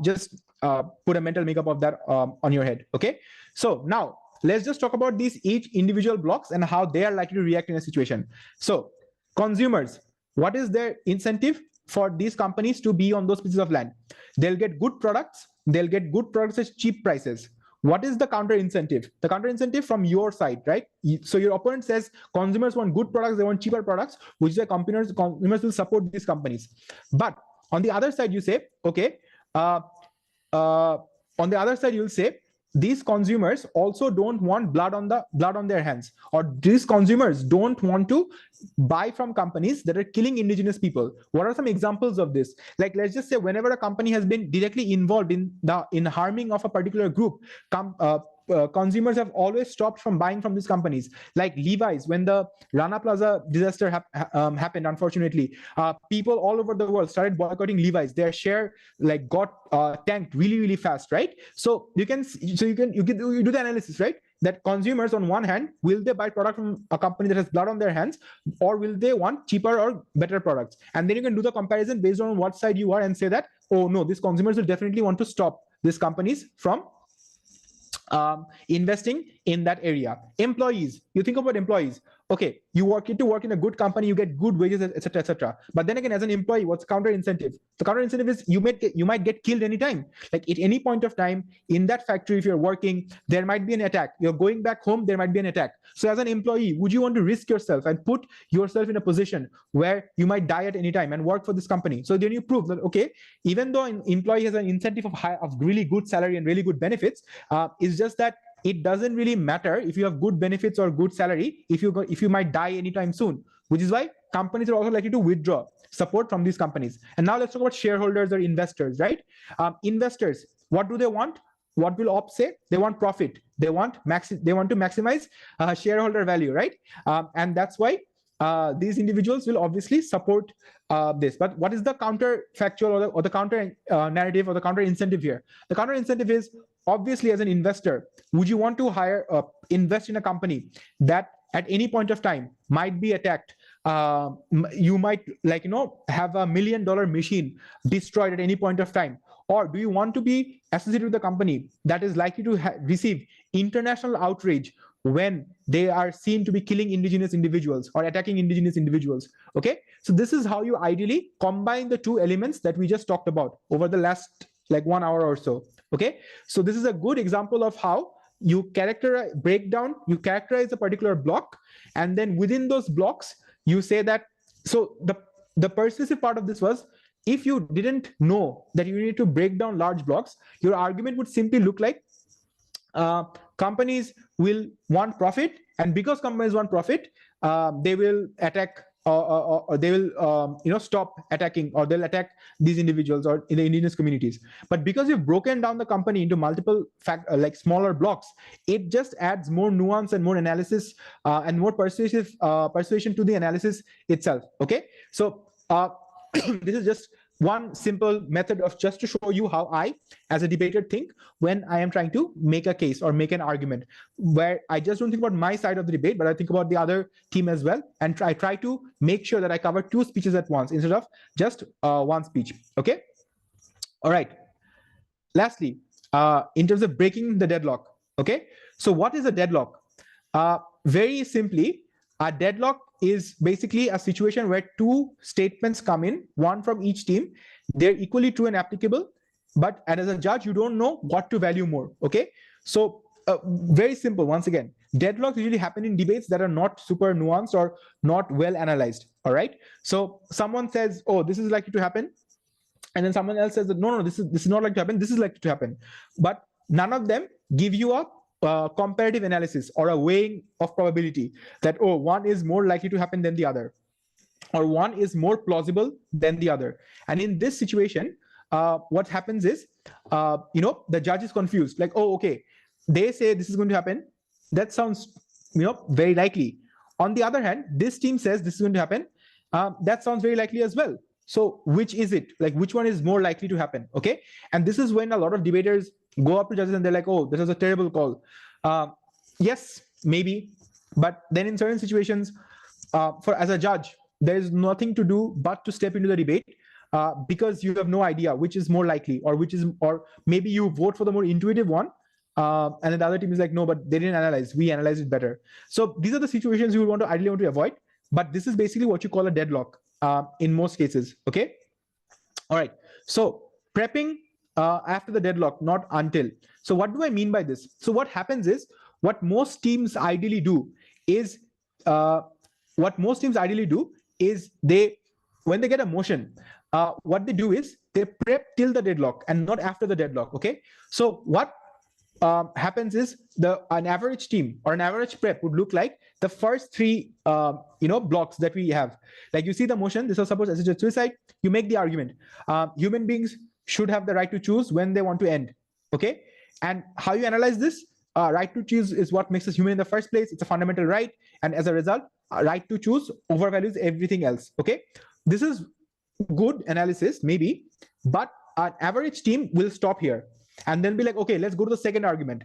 Just put a mental makeup of that on your head. Okay, so now let's just talk about these each individual blocks and how they are likely to react in a situation. So consumers, what is their incentive for these companies to be on those pieces of land? They'll get good products. They'll get good products at cheap prices. What is the counter incentive? The counter incentive from your side, right? So your opponent says consumers want good products, they want cheaper products, which the consumers will support these companies. But on the other side, you say, okay, on the other side, you'll say these consumers also don't want blood on their hands, or these consumers don't want to buy from companies that are killing indigenous people. What are some examples of this? Like, let's just say whenever a company has been directly involved in harming of a particular group, consumers have always stopped from buying from these companies. Like Levi's, when the Rana Plaza disaster happened, unfortunately, people all over the world started boycotting Levi's. Their share like got tanked really, really fast, right? So you do the analysis, right? That consumers, on one hand, will they buy product from a company that has blood on their hands, or will they want cheaper or better products? And then you can do the comparison based on what side you are and say that, oh no, these consumers will definitely want to stop these companies from investing in that area. Employees, you think about employees. Okay, you work in a good company, you get good wages, etc., etc. But then again, as an employee, what's counter incentive? The counter incentive is you might get killed anytime. Like at any point of time in that factory, if you're working, there might be an attack. You're going back home, there might be an attack. So as an employee, would you want to risk yourself and put yourself in a position where you might die at any time and work for this company? So then you prove that, okay, even though an employee has an incentive of really good salary and really good benefits, it's just that it doesn't really matter if you have good benefits or good salary if you might die anytime soon, which is why companies are also likely to withdraw support from these companies. And now let's talk about shareholders or investors, right? Investors, what do they want? What will ops say? They want profit. They want to maximize shareholder value, right? And that's why these individuals will obviously support this. But what is the counterfactual or the counter narrative or the counter incentive here? The counter incentive is, obviously, as an investor, would you want to invest in a company that at any point of time might be attacked? You might have $1 million machine destroyed at any point of time. Or do you want to be associated with a company that is likely to receive international outrage when they are seen to be killing indigenous individuals or attacking indigenous individuals? Okay, so this is how you ideally combine the two elements that we just talked about over the last 1 hour or so. Okay, so this is a good example of how you characterize a particular block, and then within those blocks you say that. So the persuasive part of this was, if you didn't know that you need to break down large blocks, your argument would simply look like companies will want profit, and because companies want profit, they will attack or they will stop attacking, or they'll attack these individuals or in the indigenous communities. But because you've broken down the company into multiple smaller blocks, it just adds more nuance and more analysis and more persuasion to the analysis itself. Okay, so this is just one simple method of just to show you how I, as a debater, think when I am trying to make a case or make an argument, where I just don't think about my side of the debate, but I think about the other team as well, and I try to make sure that I cover two speeches at once instead of just one speech. Okay, all right. Lastly, in terms of breaking the deadlock, okay, so what is a deadlock? Very simply, a deadlock is basically a situation where two statements come in, one from each team. They're equally true and applicable, and as a judge, you don't know what to value more. Okay, so very simple. Once again, deadlocks usually happen in debates that are not super nuanced or not well analyzed. All right, so someone says, oh, this is likely to happen, and then someone else says that no, this is not likely to happen, this is likely to happen. But none of them give you a comparative analysis or a weighing of probability that, oh, one is more likely to happen than the other, or one is more plausible than the other. And in this situation, what happens is, the judge is confused, like, oh, okay, they say this is going to happen, that sounds, very likely. On the other hand, this team says this is going to happen. That sounds very likely as well. So which is it? Like, which one is more likely to happen? Okay. And this is when a lot of debaters go up to judges and they're like, oh, this is a terrible call. Yes, maybe. But then in certain situations, as a judge, there is nothing to do but to step into the debate, because you have no idea which is more likely, or maybe you vote for the more intuitive one, and then the other team is like, no, but they didn't analyze. We analyzed it better. So these are the situations you would ideally want to avoid. But this is basically what you call a deadlock in most cases. Okay. All right. So prepping after the deadlock, not until. So what do I mean by this? So what happens is, what most teams ideally do is they, when they get a motion, what they do is they prep till the deadlock and not after the deadlock. Okay. So what happens is, an average team or an average prep would look like the first three blocks that we have. Like, you see the motion, this was suppose assisted suicide, you make the argument, human beings should have the right to choose when they want to end. Okay. And how you analyze this? Right to choose is what makes us human in the first place. It's a fundamental right, and as a result, right to choose overvalues everything else. Okay. This is good analysis maybe, but an average team will stop here and then be like, okay, let's go to the second argument.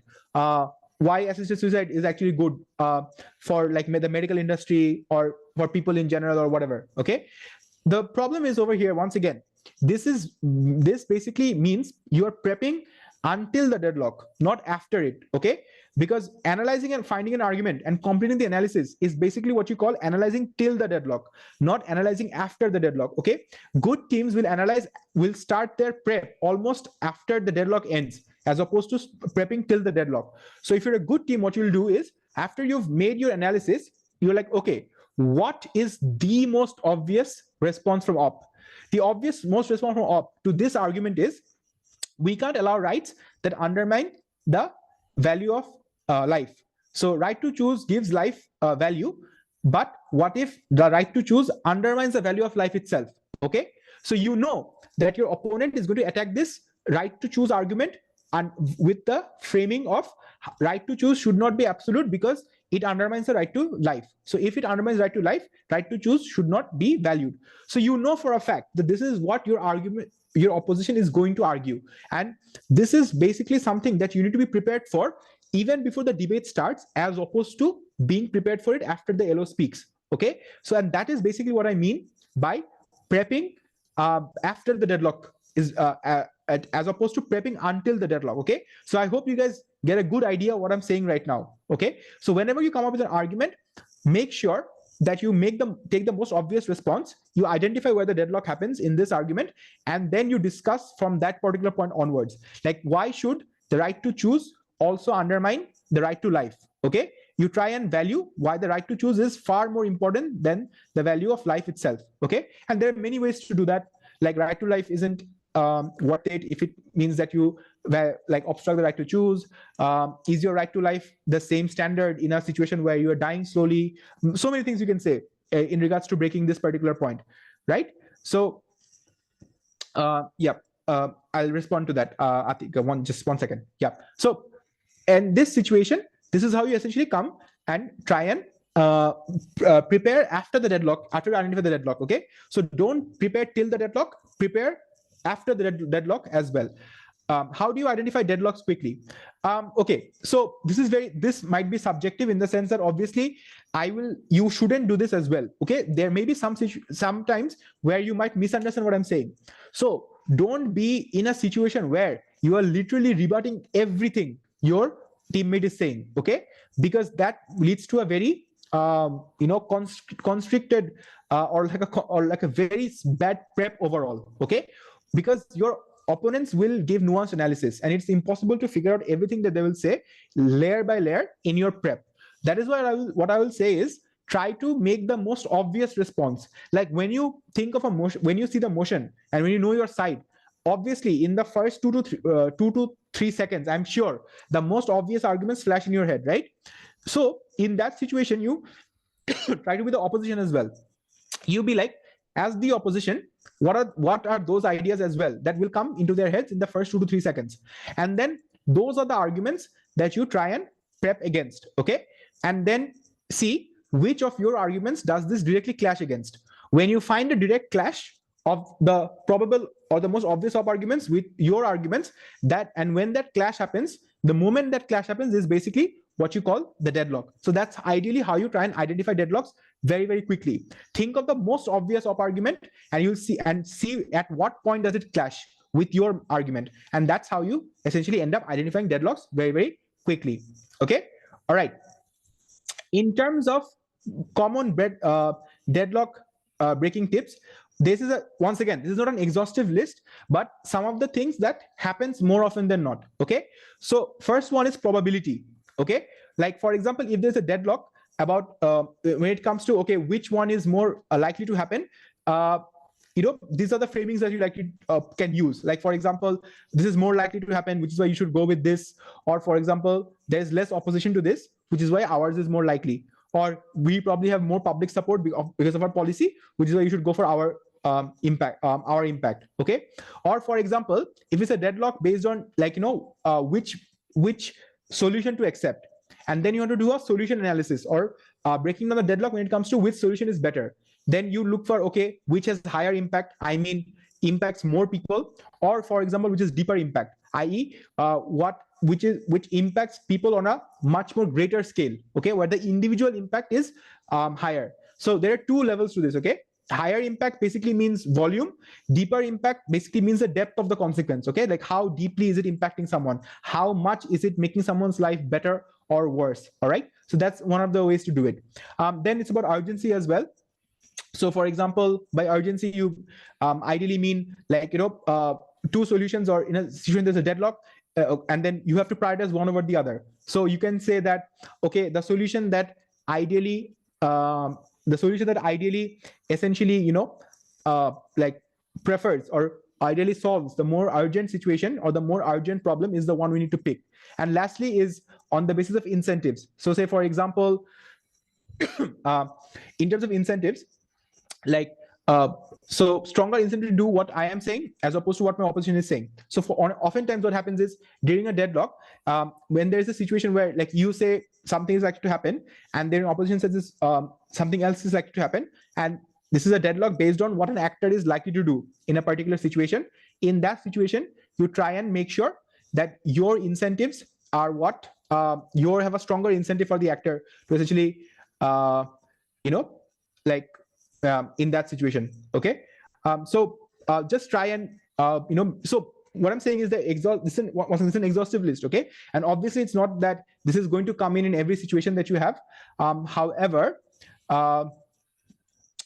Why assisted suicide is actually good for like the medical industry or for people in general or whatever. Okay. The problem is over here, once again, this basically means you are prepping until the deadlock, not after it. Okay. Because analyzing and finding an argument and completing the analysis is basically what you call analyzing till the deadlock, not analyzing after the deadlock. Okay. Good teams will start their prep almost after the deadlock ends, as opposed to prepping till the deadlock. So if you're a good team, what you'll do is, after you've made your analysis, you're like, okay, what is the most obvious response from op? The most response from op to this argument is, we can't allow rights that undermine the value of life. So right to choose gives life value, but what if the right to choose undermines the value of life itself? Okay. So you know that your opponent is going to attack this right to choose argument, and with the framing of right to choose should not be absolute because it undermines the right to life. So if it undermines right to life, right to choose should not be valued. So you know for a fact that this is what your opposition is going to argue. And this is basically something that you need to be prepared for even before the debate starts, as opposed to being prepared for it after the LO speaks. Okay. So, and that is basically what I mean by prepping after the deadlock is as opposed to prepping until the deadlock. Okay. So I hope you guys get a good idea of what I'm saying right now. Okay. So whenever you come up with an argument, make sure that you take the most obvious response. You identify where the deadlock happens in this argument, and then you discuss from that particular point onwards. Like, why should the right to choose also undermine the right to life? Okay. You try and value why the right to choose is far more important than the value of life itself. Okay. And there are many ways to do that. Like, right to life isn't worth it if it means that you like obstruct the right to choose. Is your right to life the same standard in a situation where you are dying slowly? So many things you can say in regards to breaking this particular point, right? So I'll respond to that. I think just one second. Yeah. So in this situation, this is how you essentially come and try and prepare after the deadlock, after you identify the deadlock. Okay. So don't prepare till the deadlock, prepare after the deadlock as well. How do you identify deadlocks quickly? Okay, so this might be subjective in the sense that obviously you shouldn't do this as well. Okay, there may be sometimes where you might misunderstand what I'm saying. So don't be in a situation where you are literally rebutting everything your teammate is saying. Okay, because that leads to a very constricted or like a very bad prep overall. Okay, because your opponents will give nuanced analysis, and it's impossible to figure out everything that they will say layer by layer in your prep. That is why what I will say is, try to make the most obvious response. Like, when you think of a motion, when you see the motion and when you know your side, obviously in the first 2 to 3 seconds, I'm sure the most obvious arguments flash in your head, right? So in that situation, you try to be the opposition as well. You be like, as the opposition, what are those ideas as well that will come into their heads in the first 2 to 3 seconds, and then those are the arguments that you try and prep against, okay? And then see which of your arguments does this directly clash against. When you find a direct clash of the probable or the most obvious of arguments with your arguments, that, and when that clash happens, the moment that clash happens is basically what you call the deadlock. So that's ideally how you try and identify deadlocks very, very quickly. Think of the most obvious of argument, and you'll see at what point does it clash with your argument, and that's how you essentially end up identifying deadlocks very, very quickly. Okay, all right. In terms of common deadlock breaking tips, this is once again, this is not an exhaustive list, but some of the things that happens more often than not. Okay, so first one is probability. Okay, like for example, if there's a deadlock about when it comes to, okay, which one is more likely to happen, these are the framings that you likely can use. Like for example, this is more likely to happen, which is why you should go with this. Or for example, there's less opposition to this, which is why ours is more likely. Or we probably have more public support because of our policy, which is why you should go for our impact. Okay. Or for example, if it's a deadlock based on which solution to accept, and then you want to do a solution analysis or breaking down the deadlock when it comes to which solution is better, then you look for, okay, which has higher impact, I mean impacts more people, or for example, which is deeper impact, i.e. which impacts people on a much more greater scale, okay, where the individual impact is higher. So there are two levels to this. Okay, higher impact basically means volume, deeper impact basically means the depth of the consequence. Okay, like how deeply is it impacting someone, how much is it making someone's life better or worse. All right, so that's one of the ways to do it. Then it's about urgency as well. So for example, by urgency, you ideally mean like, two solutions, or in a situation there's a deadlock, and then you have to prioritize one over the other. So you can say that, okay, the solution that ideally essentially, like prefers or ideally solves the more urgent situation or the more urgent problem is the one we need to pick. And lastly is on the basis of incentives. So say for example, in terms of incentives, like so stronger incentive to do what I am saying as opposed to what my opposition is saying. So oftentimes what happens is during a deadlock, when there's a situation where like you say something is likely to happen and then opposition says this, something else is likely to happen, and this is a deadlock based on what an actor is likely to do in a particular situation. In that situation, you try and make sure that your incentives are what you have a stronger incentive for the actor to essentially in that situation. Okay, so just try and so what I'm saying is that this is an exhaustive list. Okay, and obviously it's not that this is going to come in every situation that you have. However,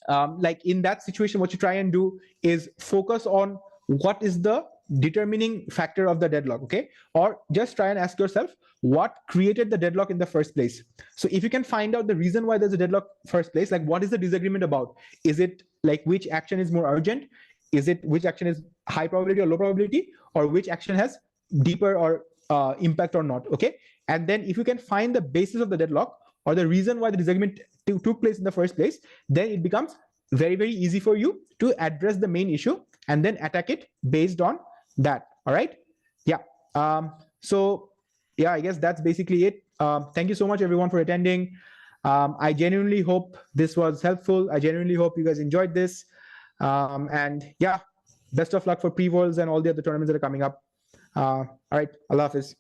like in that situation, what you try and do is focus on what is the determining factor of the deadlock. Okay, or just try and ask yourself what created the deadlock in the first place. So if you can find out the reason why there's a deadlock first place, like what is the disagreement about? Is it like which action is more urgent? Is it which action is high probability or low probability, or which action has deeper or impact or not? Okay, and then if you can find the basis of the deadlock or the reason why the disagreement took place in the first place, then it becomes very, very easy for you to address the main issue and then attack it based on that. All right, yeah. So yeah, I guess that's basically it. Thank you so much everyone for attending. I genuinely hope this was helpful. I genuinely hope you guys enjoyed this. And yeah, best of luck for pre-worlds and all the other tournaments that are coming up. All right, Allah Hafiz.